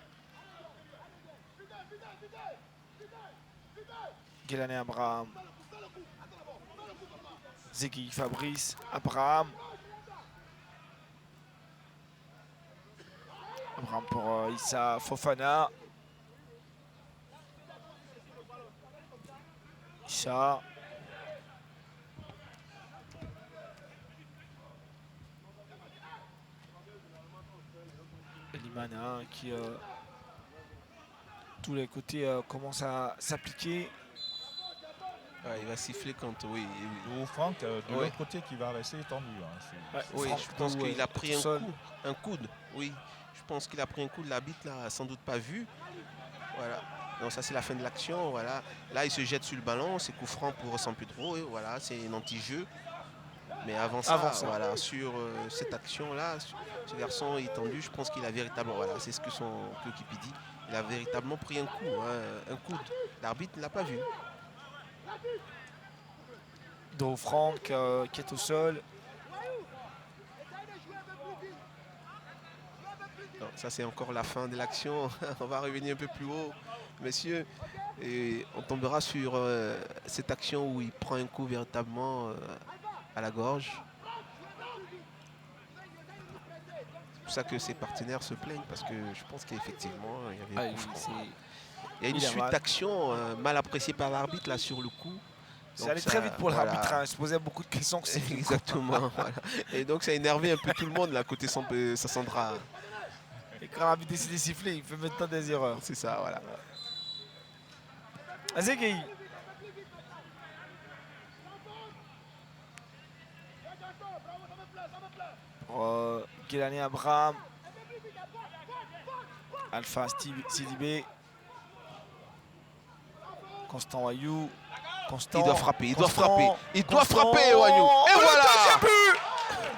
Guélani Abraham. Zegui Fabrice, Abraham. Abraham pour Issa Fofana. Issa. Limana qui, tous les côtés, commence à s'appliquer. Ouais, il va siffler quand oui. Ou Franck, de l'autre côté, qui va rester tendu. Hein, oui, je pense qu'il a pris un coude. Oui, je pense qu'il a pris un coup de l'arbitre, là, sans doute pas vu. Voilà. Donc ça, c'est la fin de l'action. Voilà. Là, il se jette sur le ballon. C'est coup franc pour San Pedro. Voilà, c'est un anti-jeu. Mais avant ça. Voilà, sur cette action-là, ce garçon est tendu. Je pense qu'il a véritablement, voilà, c'est ce que son coéquipier dit. Il a véritablement pris un coup, hein, un coude. L'arbitre ne l'a pas vu. Do Franck qui est au sol. Non, ça c'est encore la fin de l'action. On va revenir un peu plus haut, messieurs. Et on tombera sur cette action où il prend un coup véritablement à la gorge. C'est pour ça que ses partenaires se plaignent, parce que je pense qu'effectivement il y avait il y a une suite d'actions mal appréciée par l'arbitre là sur le coup. Ça allait très vite pour l'arbitre, hein. Il se posait beaucoup de questions. Exactement. Voilà. Et donc ça a énervé un peu tout le monde là côté Sassandra. Et quand l'arbitre décide de siffler, il fait maintenant des erreurs. C'est ça, voilà. Zegui. Guélani Abraham. Alpha Sidibé. Constant Wayou. Constant. Il doit frapper, il Constant, doit frapper. Il doit Constant. frapper, Wayou. Et voilà.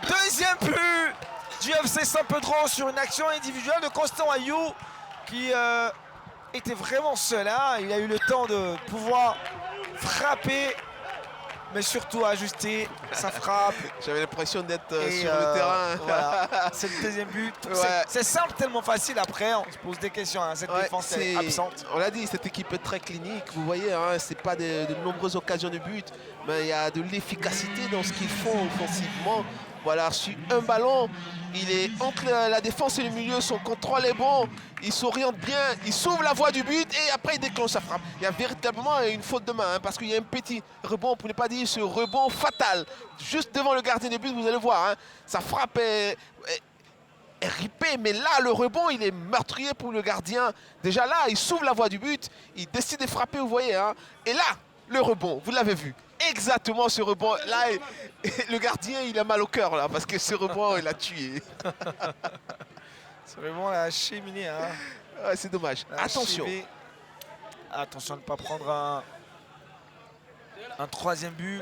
Deuxième but du FC San Pedro sur une action individuelle de Constant Wayou qui était vraiment seul. Hein. Il a eu le temps de pouvoir frapper, mais surtout ajuster sa frappe. J'avais l'impression d'être sur le terrain. Voilà. C'est le deuxième but. Ouais. C'est simple, tellement facile. Après, on se pose des questions. Hein. Cette défense est absente. On l'a dit, cette équipe est très clinique. Vous voyez, hein, ce n'est pas de nombreuses occasions de but, mais il y a de l'efficacité dans ce qu'ils font offensivement. Voilà, sur un ballon, il est entre la défense et le milieu, son contrôle est bon, il s'oriente bien, il s'ouvre la voie du but et après il déclenche sa frappe. Il y a véritablement une faute de main, hein, parce qu'il y a un petit rebond, pour ne pas dire ce rebond fatal, juste devant le gardien de but, vous allez voir, hein, sa frappe est ripée, mais là le rebond il est meurtrier pour le gardien. Déjà là, il s'ouvre la voie du but, il décide de frapper, vous voyez, hein, et là, le rebond, vous l'avez vu. Exactement ce rebond. Là, le gardien, il a mal au cœur là, parce que ce rebond, il a tué. Ce rebond, il a cheminé. Hein. Ouais, c'est dommage. Attention. Attention à ne pas prendre un troisième but.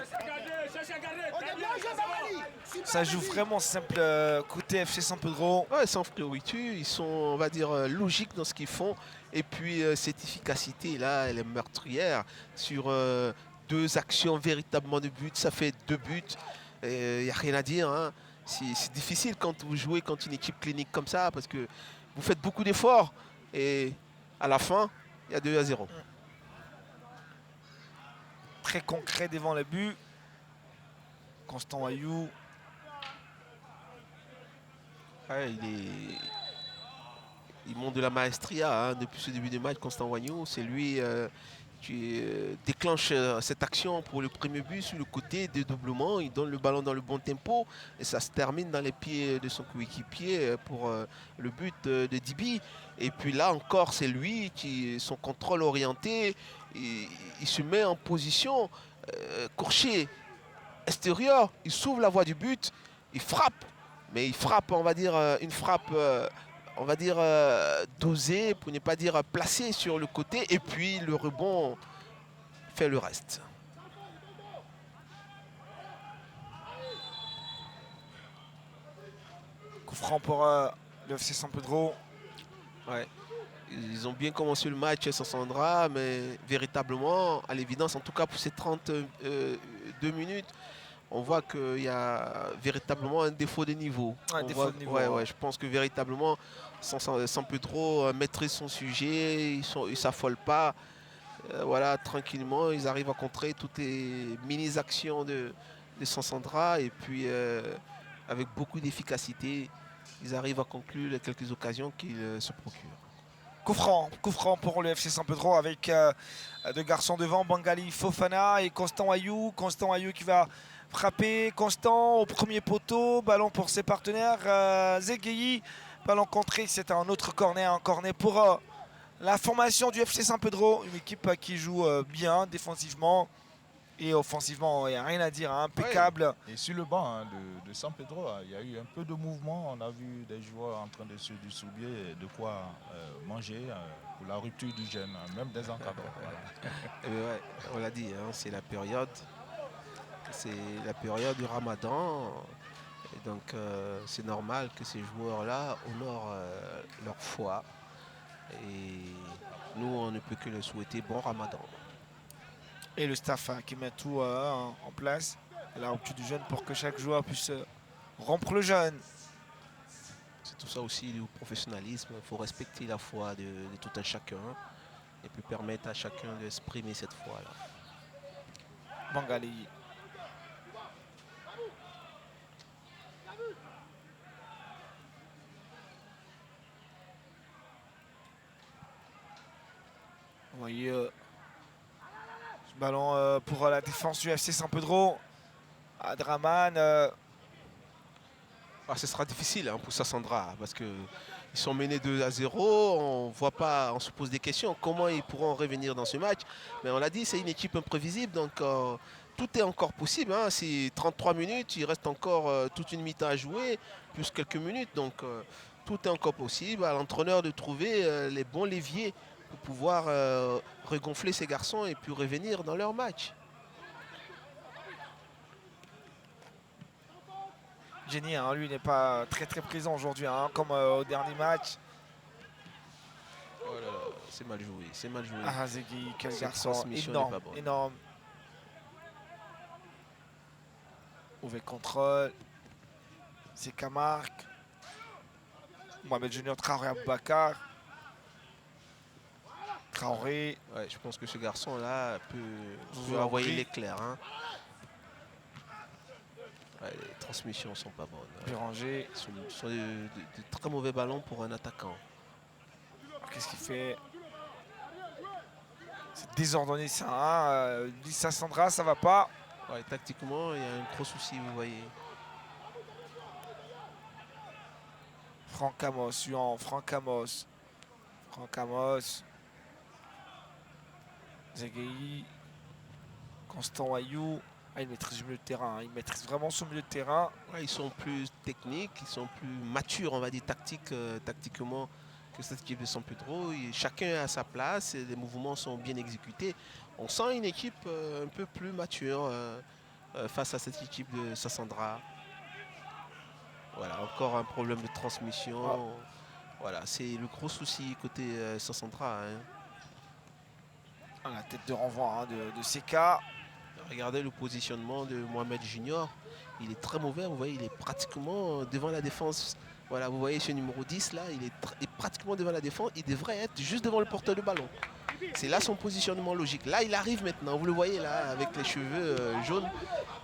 Ça joue vraiment simple côté FC San Pedro. Ouais, sans priorité, ils sont, on va dire, logiques dans ce qu'ils font. Et puis cette efficacité-là, elle est meurtrière. Sur 2 actions véritablement de but, ça fait 2 buts. Il n'y a rien à dire, hein. C'est difficile quand vous jouez contre une équipe clinique comme ça, parce que vous faites beaucoup d'efforts. Et à la fin, il y a 2-0. Très concret devant le but. Constant Ayou. Ouais, il montre de la maestria, hein, depuis ce début de match. Constant Wagnou, c'est lui qui déclenche cette action pour le premier but sur le côté, dédoublement. Il donne le ballon dans le bon tempo et ça se termine dans les pieds de son coéquipier pour le but de Dibi. Et puis là encore, c'est lui qui, son contrôle orienté, il se met en position, Courchet extérieur, il s'ouvre la voie du but, il frappe. Mais il frappe, on va dire, une frappe, on va dire, dosée, pour ne pas dire placée sur le côté. Et puis le rebond fait le reste. Coup franc pour le FC San Pedro. Ouais. Ils ont bien commencé le match sans Sandra, mais véritablement, à l'évidence, en tout cas pour ces 32 minutes, on voit qu'il y a véritablement un défaut de niveau. Ouais, je pense que véritablement, San Pedro maîtrise son sujet, ils ne s'affolent pas. Voilà, tranquillement, ils arrivent à contrer toutes les mini-actions de Sansandra. Et puis, avec beaucoup d'efficacité, ils arrivent à conclure les quelques occasions qu'ils se procurent. Coup franc pour le FC San Pedro avec 2 garçons devant, Bangali Fofana et Constant Ayou. Constant Ayou qui va frapper, Constant au premier poteau, ballon pour ses partenaires, Zegueyi, ballon contré, c'est un autre corner, un corner pour la formation du FC San Pedro, une équipe qui joue bien défensivement et offensivement, il n'y a rien à dire, hein, impeccable. Ouais. Et sur le banc de San Pedro, il y a eu un peu de mouvement, on a vu des joueurs en train de se distribuer de quoi manger pour la rupture du jeûne, même des encadrants. Voilà. Ouais, on l'a dit, hein, c'est la période. C'est la période du Ramadan, et donc c'est normal que ces joueurs-là honorent leur foi. Et nous, on ne peut que le souhaiter bon Ramadan. Et le staff qui met tout en place, la rupture du jeûne pour que chaque joueur puisse rompre le jeûne. C'est tout ça aussi le professionnalisme. Il faut respecter la foi de tout un chacun et puis permettre à chacun d'exprimer cette foi-là. Bangali. Vous voyez ce ballon pour la défense du FC San Pedro. Adraman. Ce sera difficile, hein, pour Sassandra parce qu'ils sont menés 2-0. On voit pas, on se pose des questions. Comment ils pourront revenir dans ce match? Mais on l'a dit, c'est une équipe imprévisible. Donc tout est encore possible. Hein. C'est 33 minutes. Il reste encore toute une mi-temps à jouer, plus quelques minutes. Donc tout est encore possible. À l'entraîneur de trouver les bons leviers pour pouvoir regonfler ces garçons et puis revenir dans leur match. Jenny, hein, lui, n'est pas très présent aujourd'hui, hein, comme au dernier match. Oh là là, c'est mal joué, c'est mal joué. Ah, Zegueyi, quel garçon, énorme. Mauvais contrôle. C'est Camargue. Mohamed Junior, Traoré, Aboubakar. Traoré. Ouais, je pense que ce garçon-là peut envoyer l'éclair. Hein. Ouais, les transmissions ne sont pas bonnes. Béranger. Ce sont de très mauvais ballons pour un attaquant. Qu'est-ce qu'il fait? C'est désordonné ça. Hein. Lisa Sandra, ça va pas. Ouais, tactiquement, il y a un gros souci, vous voyez. Franck Amos, suivant. Franck Amos. Zegueyi. Constant Ayou. Il maîtrise le milieu de terrain. Il maîtrise vraiment son milieu de terrain. Ouais, ils sont plus techniques, ils sont plus matures, on va dire, tactiquement. que cette équipe de San Pedro. Chacun a sa place, et les mouvements sont bien exécutés. On sent une équipe un peu plus mature face à cette équipe de Sassandra. Voilà, encore un problème de transmission. Voilà, c'est le gros souci côté Sassandra. La tête de renvoi de Seka. Regardez le positionnement de Mohamed Junior. Il est très mauvais, vous voyez, il est pratiquement devant la défense. Voilà, vous voyez ce numéro 10 là, il est pratiquement devant la défense. Il devrait être juste devant le porteur de ballon. C'est là son positionnement logique. Là, il arrive maintenant, vous le voyez là, avec les cheveux jaunes.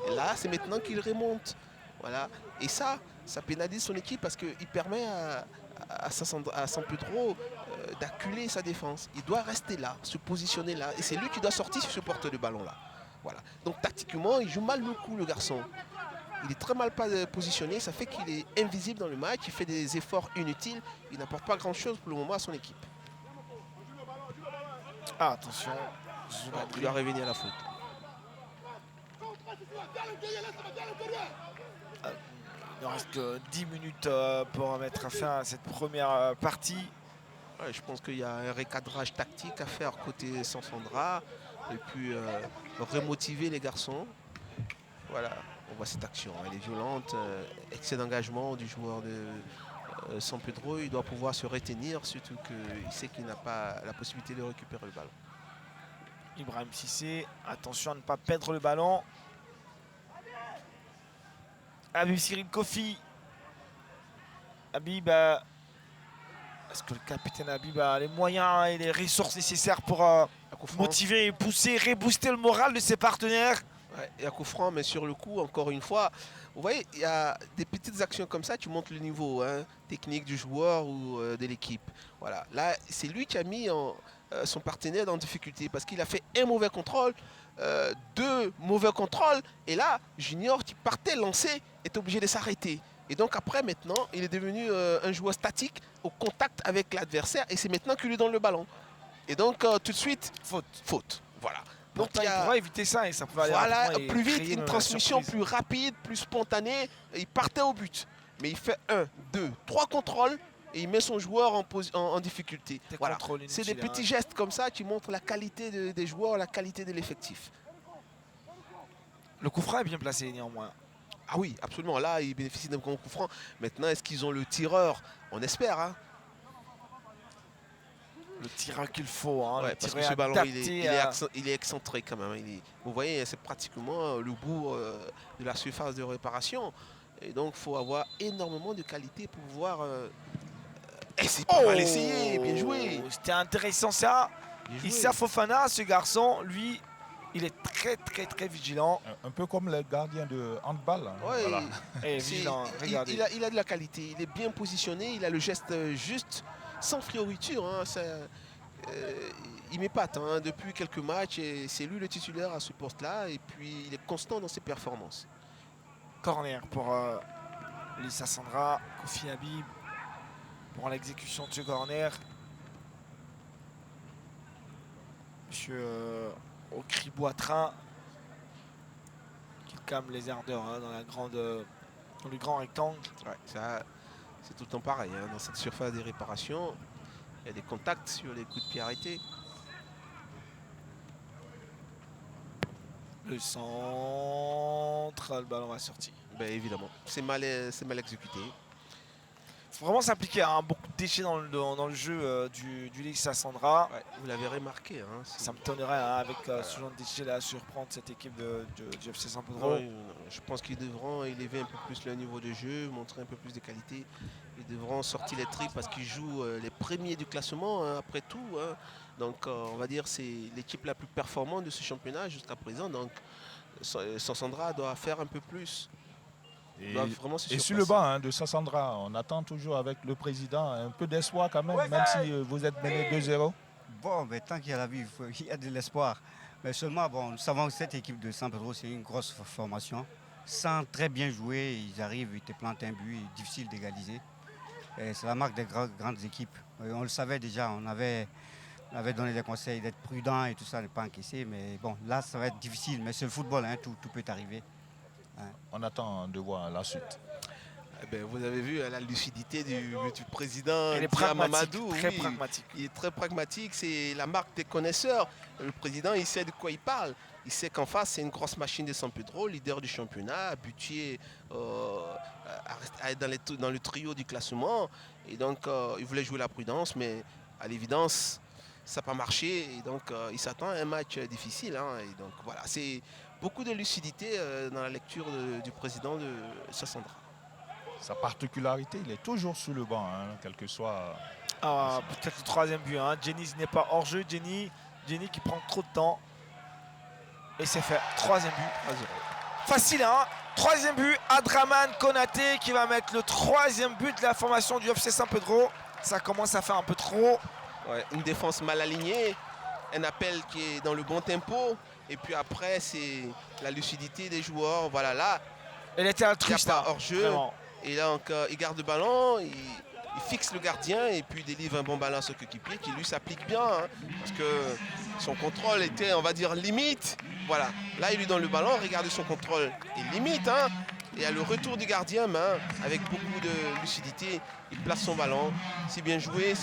Et là, c'est maintenant qu'il remonte. Voilà. Et ça pénalise son équipe parce qu'il permet à San Pedro d'acculer sa défense. Il doit rester là, se positionner là. Et c'est lui qui doit sortir sur ce porteur de ballon là. Voilà. Donc tactiquement, il joue mal le coup, le garçon. Il est très mal positionné, ça fait qu'il est invisible dans le match, il fait des efforts inutiles, il n'apporte pas grand-chose pour le moment à son équipe. Ah, attention. Il doit revenir à la faute. Il ne reste que 10 minutes pour mettre fin à cette première partie. Ouais, je pense qu'il y a un recadrage tactique à faire côté Sassandra et puis remotiver les garçons. Voilà, on voit cette action, elle est violente, excès d'engagement du joueur de San Pedro. Il doit pouvoir se retenir, surtout qu'il sait qu'il n'a pas la possibilité de récupérer le ballon. Ibrahim Cissé, attention à ne pas perdre le ballon. Habib Cyril Kofi. Habib, est-ce que le capitaine Habib a les moyens et les ressources nécessaires pour motiver, pousser, rebooster le moral de ses partenaires? Ouais, il y a coup franc, mais sur le coup, encore une fois, vous voyez, il y a des petites actions comme ça, tu montes le niveau technique du joueur ou de l'équipe. Voilà, là, c'est lui qui a mis son partenaire en difficulté parce qu'il a fait un mauvais contrôle, deux mauvais contrôles, et là, Junior qui partait lancer est obligé de s'arrêter. Et donc après, maintenant, il est devenu un joueur statique au contact avec l'adversaire, et c'est maintenant qu'il lui donne le ballon. Et donc, tout de suite, faute. Voilà. Donc il pourrait éviter ça et ça peut aller voilà, plus vite, une transmission plus rapide, plus spontanée. Il partait au but. Mais il fait 1, 2, 3 contrôles et il met son joueur en difficulté. Voilà. C'est des petits gestes comme ça qui montrent la qualité des joueurs, la qualité de l'effectif. Le coup franc est bien placé néanmoins. Ah oui, absolument. Là, il bénéficie d'un grand coup franc. Maintenant, est-ce qu'ils ont le tireur? On espère. Hein. Le tireur qu'il faut. Hein, ouais, parce que ce ballon, il est excentré quand même. Vous voyez, c'est pratiquement le bout de la surface de réparation. Et donc, il faut avoir énormément de qualité pour pouvoir... Et c'est pas mal essayé, bien joué. C'était intéressant ça. Issa Fofana, ce garçon, lui, il est très vigilant. Un peu comme le gardien de handball. Hein. Ouais, voilà. Il a de la qualité, il est bien positionné, il a le geste juste, sans fioriture. Hein, il m'épate depuis quelques matchs et c'est lui le titulaire à ce poste-là. Et puis il est constant dans ses performances. Corner pour Lisa Sandra, Kofi Habib pour l'exécution de ce corner. Monsieur Okri-Boitrin qui calme les ardeurs dans le grand rectangle. Ouais, ça, c'est tout le temps pareil. Hein, dans cette surface des réparations, il y a des contacts sur les coups de pied arrêtés. Le centre, le ballon va sortir. Ben, évidemment, c'est mal exécuté. Il faut vraiment s'appliquer à beaucoup de déchets dans le jeu du Lisa Sandra. Ouais, vous l'avez remarqué. Hein, ça me tonnerait avec ce genre de déchets là à surprendre cette équipe du FC San Pedro. Ouais, je pense qu'ils devront élever un peu plus le niveau de jeu, montrer un peu plus de qualité. Ils devront sortir les tripes parce qu'ils jouent les premiers du classement après tout. Hein. Donc on va dire c'est l'équipe la plus performante de ce championnat jusqu'à présent. Donc Sassandra doit faire un peu plus. Et sur le banc de Sassandra, on attend toujours avec le président un peu d'espoir quand même, même si vous êtes mené 2-0. Bon, mais tant qu'il y a la vie, il y a de l'espoir. Mais seulement, bon, nous savons que cette équipe de San Pedro, c'est une grosse formation. Sans très bien jouer, ils arrivent, ils te plantent un but, difficile d'égaliser. C'est la marque des grandes équipes. On le savait déjà, on avait donné des conseils d'être prudent et tout ça, ne pas encaisser. Mais bon, là, ça va être difficile. Mais c'est le football, tout peut arriver. On attend de voir la suite. Eh ben, vous avez vu la lucidité du président Il est Dia pragmatique, Mamadou. très Oui, pragmatique. il est très pragmatique, c'est la marque des connaisseurs. Le président, il sait de quoi il parle. Il sait qu'en face, c'est une grosse machine de San Pedro, leader du championnat, habitué à être dans le trio du classement. Et donc, il voulait jouer la prudence, mais à l'évidence, ça n'a pas marché. Et donc, il s'attend à un match difficile. Hein. Et donc, voilà, c'est beaucoup de lucidité dans la lecture du président de Sassandra. Sa particularité, il est toujours sur le banc, hein, quel que soit. Peut-être le troisième but. Hein. Jenny n'est pas hors jeu. Jenny qui prend trop de temps. Et c'est fait. Troisième but. 3-0. Facile, hein. Troisième but. Adraman Konaté qui va mettre le troisième but de la formation du FC San Pedro. Ça commence à faire un peu trop. Ouais, une défense mal alignée. Un appel qui est dans le bon tempo. Et puis après, c'est la lucidité des joueurs. Voilà, là, Elle était altruiste. il n'y a pas hors jeu. Vraiment. Et là, il garde le ballon. Il fixe le gardien et puis délivre un bon ballon à son coéquipier qui lui s'applique bien. Hein, parce que son contrôle était, on va dire, limite. Voilà. Là, il lui donne le ballon. Regardez son contrôle. Il limite. Hein, et à le retour du gardien, avec beaucoup de lucidité, il place son ballon. C'est bien joué.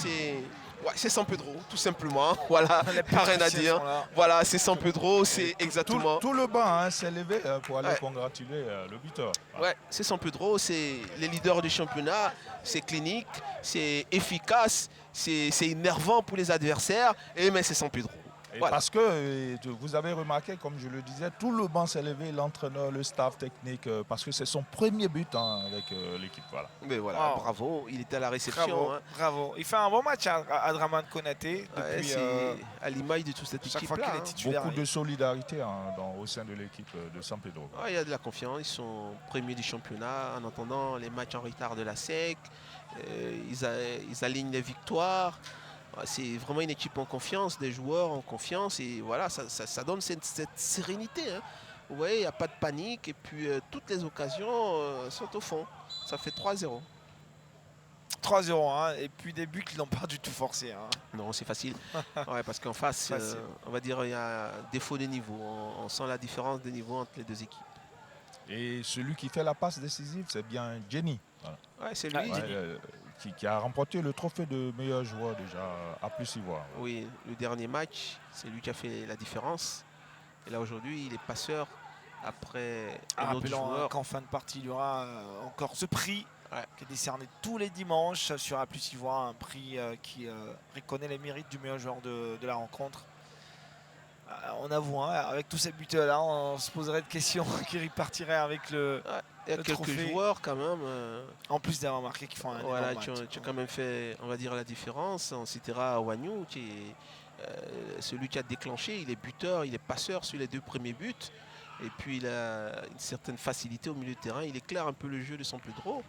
C'est San Pedro, tout simplement. Voilà, pas rien à dire. Voilà, c'est San Pedro, c'est exactement. Tout le banc s'est levé pour aller congratuler le buteur. Ouais, c'est San Pedro, c'est les leaders du championnat. C'est clinique, c'est efficace, c'est énervant pour les adversaires. Mais c'est San Pedro. Voilà. Parce que vous avez remarqué, comme je le disais, tout le banc s'est levé, l'entraîneur, le staff technique, parce que c'est son premier but avec l'équipe. Voilà. Mais voilà, bravo, il était à la réception. Bravo, bravo. Il fait un bon match à Adraman Konaté. Depuis, à l'image de toute cette équipe-là. Beaucoup de solidarité au sein de l'équipe de San Pedro. Il y a de la confiance, ils sont premiers du championnat en attendant les matchs en retard de la SEC. Ils alignent les victoires. C'est vraiment une équipe en confiance, des joueurs en confiance et voilà, ça donne cette sérénité. Hein. Vous voyez, il n'y a pas de panique et puis toutes les occasions sont au fond. Ça fait 3-0. 3-0, hein, et puis des buts qui n'ont pas du tout forcé. Hein. Non, c'est facile. Ouais, parce qu'en face, on va dire, il y a un défaut de niveau. On sent la différence de niveau entre les deux équipes. Et celui qui fait la passe décisive, c'est bien Jenny. Voilà. Ouais, c'est lui. Qui a remporté le trophée de meilleur joueur déjà à plus y voir. Oui, le dernier match, c'est lui qui a fait la différence. Et là aujourd'hui, il est passeur après un autre joueur. Qu'en fin de partie, il y aura encore ce prix qui est décerné tous les dimanches sur A plus y voir, un prix qui reconnaît les mérites du meilleur joueur de la rencontre. On avoue, hein, avec tous ces buteurs-là, on se poserait des questions qui repartiraient avec le. Il y a quelques joueurs quand même. En plus d'avoir marqué qui font un voilà, match. Tu as quand même fait, on va dire, la différence. On citera Wagnou, qui est celui qui a déclenché. Il est buteur, il est passeur sur les deux premiers buts. Et puis il a une certaine facilité au milieu de terrain. Il éclaire un peu le jeu de San Pedro.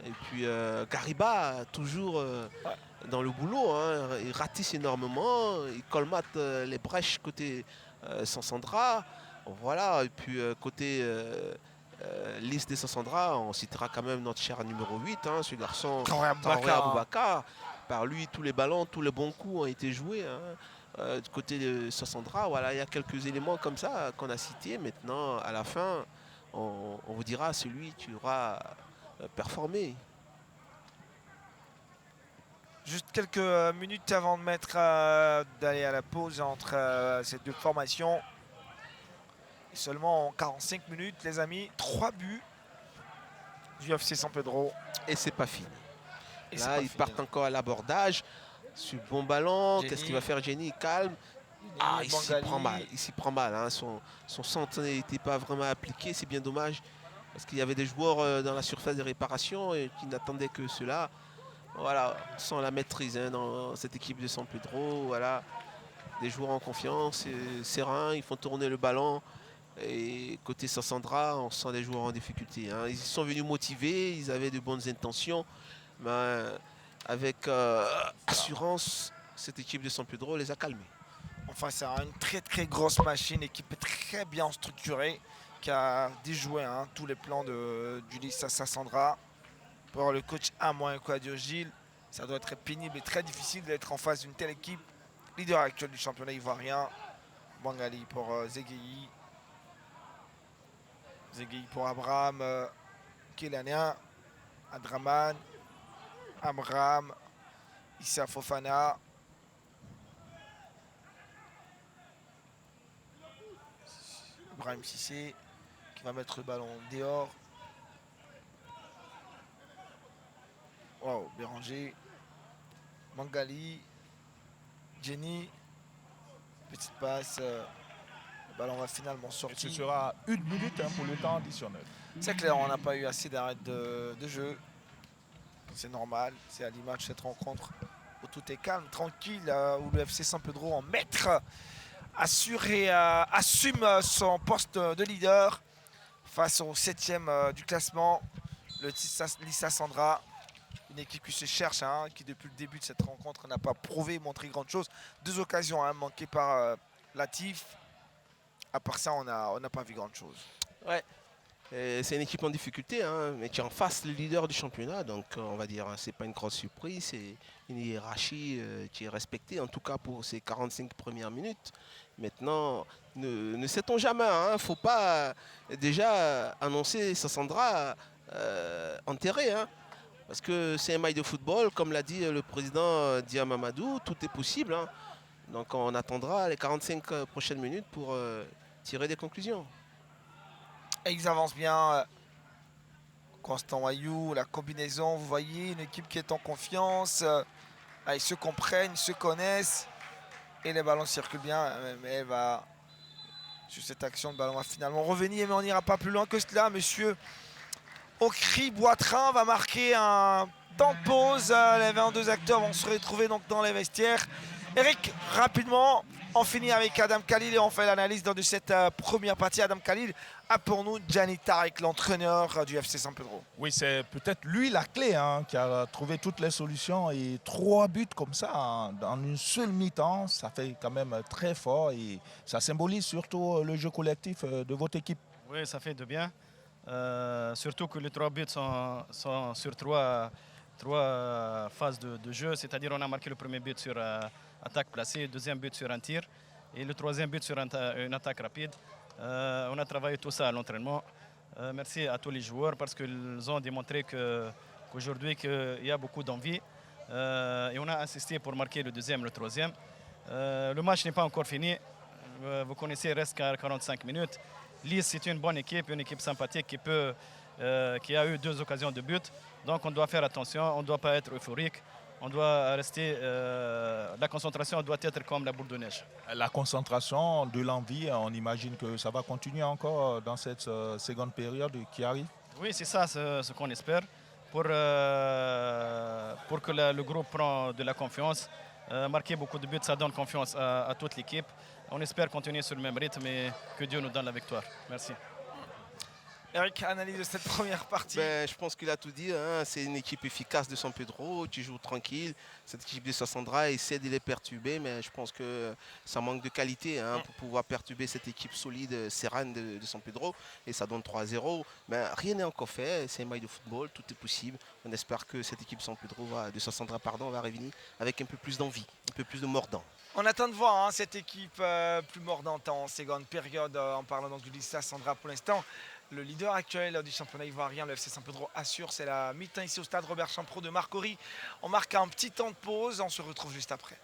Et puis Gariba, toujours dans le boulot. Hein, il ratisse énormément. Il colmate les brèches côté Sassandra. Voilà. Et puis côté liste de Sassandra, on citera quand même notre cher numéro 8, hein, ce garçon Traoré Aboubakar. Par lui, tous les ballons, tous les bons coups ont été joués. Hein. Du côté de Sassandra, voilà, il y a quelques éléments comme ça qu'on a cités. Maintenant, à la fin, on vous dira celui qui aura performé. Juste quelques minutes avant de d'aller à la pause entre ces deux formations. Et seulement en 45 minutes, les amis, 3 buts du FC San Pedro. Et c'est pas fini. Et là, ils partent encore à l'abordage. Sur bon ballon, qu'est-ce qu'il va faire Jenny? Calme. Il s'y prend mal. Il s'y prend mal. Hein. Son centre n'était pas vraiment appliqué. C'est bien dommage. Parce qu'il y avait des joueurs dans la surface de réparation et qui n'attendaient que cela. Voilà, sans la maîtrise dans cette équipe de San Pedro. Voilà, des joueurs en confiance, sereins, ils font tourner le ballon. Et côté Sassandra, on sent des joueurs en difficulté. Hein. Ils sont venus motivés, ils avaient de bonnes intentions. Mais avec assurance, cette équipe de San Pedro les a calmés. Enfin, c'est une très très grosse machine, équipe très bien structurée, qui a déjoué tous les plans du lycée Sassandra. Pour le coach Amoin Kouadio Gilles, ça doit être pénible et très difficile d'être en face d'une telle équipe. Leader actuel du championnat ivoirien. Bangali pour Zegueyi. Zegueyi pour Abraham Kélanien. Adraman, Amram, Issa Fofana. Ibrahim Cissé qui va mettre le ballon dehors. Wow, Béranger, Mangali, Jenny, petite passe. Le ballon va finalement Et ce sortir. sera 1 minute pour le temps additionnel. C'est clair, on n'a pas eu assez d'arrêt de jeu. C'est normal, c'est à l'image de cette rencontre où tout est calme, tranquille, où le FC Saint-Pedro en maître assume son poste de leader face au 7e du classement, le Lissa Sandra. Une équipe qui se cherche, hein, qui depuis le début de cette rencontre n'a pas prouvé, montré grande chose. 2 occasions manquées par Latif. À part ça, on n'a pas vu grande chose. Ouais. C'est une équipe en difficulté, hein, mais qui est en face le leader du championnat. Donc on va dire, c'est pas une grosse surprise. C'est une hiérarchie qui est respectée, en tout cas pour ces 45 premières minutes. Maintenant, ne sait-on jamais. Il ne faut pas déjà annoncer Sassandra enterré. Hein, parce que c'est un match de football, comme l'a dit le président Dia Mamadou, tout est possible. Hein. Donc on attendra les 45 prochaines minutes pour tirer des conclusions. Et ils avancent bien. Constant Wayou, la combinaison, vous voyez, une équipe qui est en confiance. Ils se comprennent, ils se connaissent. Et les ballons circulent bien. Mais sur cette action, le ballon va finalement revenir. Mais on n'ira pas plus loin que cela. Monsieur Okri Boitrin va marquer un temps de pause. Les 22 acteurs vont se retrouver donc dans les vestiaires. Eric, rapidement, on finit avec Adam Khalil et on fait l'analyse de cette première partie. Adam Khalil a pour nous Gianni Tarek, l'entraîneur du FC Saint-Pedro. Oui, c'est peut-être lui la clé, hein, qui a trouvé toutes les solutions. Et 3 buts comme ça, hein, dans une seule mi-temps, ça fait quand même très fort. Et ça symbolise surtout le jeu collectif de votre équipe. Oui, ça fait de bien. Surtout que les 3 buts sont sur 3 phases de jeu. C'est-à-dire on a marqué le premier but sur attaque placée, le deuxième but sur un tir et le troisième but sur une attaque rapide. On a travaillé tout ça à l'entraînement. Merci à tous les joueurs parce qu'ils ont démontré qu'aujourd'hui il y a beaucoup d'envie. Et on a insisté pour marquer le deuxième, le troisième. Le match n'est pas encore fini. Vous connaissez, il reste 45 minutes. Lys, c'est une bonne équipe, une équipe sympathique qui a eu 2 occasions de but. Donc on doit faire attention, on ne doit pas être euphorique. On doit rester, la concentration doit être comme la boule de neige. La concentration, de l'envie, on imagine que ça va continuer encore dans cette seconde période qui arrive. Oui, c'est ça ce qu'on espère pour que le groupe prenne de la confiance. Marquer beaucoup de buts, ça donne confiance à toute l'équipe. On espère continuer sur le même rythme et que Dieu nous donne la victoire. Merci. Eric, analyse de cette première partie. Je pense qu'il a tout dit. Hein. C'est une équipe efficace de San Pedro qui joue tranquille. Cette équipe de Sassandra essaie de les perturber, mais je pense que ça manque de qualité pour pouvoir perturber cette équipe solide, sereine de San Pedro. Et ça donne 3-0. Mais rien n'est encore fait. C'est un match de football, tout est possible. On espère que cette équipe de Sassandra va revenir avec un peu plus d'envie, un peu plus de mordant. On attend de voir cette équipe plus mordante en seconde période, en parlant donc du Lissa Sandra pour l'instant. Le leader actuel du championnat ivoirien, le FC Saint-Pedro, assure. C'est la mi-temps ici au stade Robert Champrou de Marcory. On marque un petit temps de pause. On se retrouve juste après.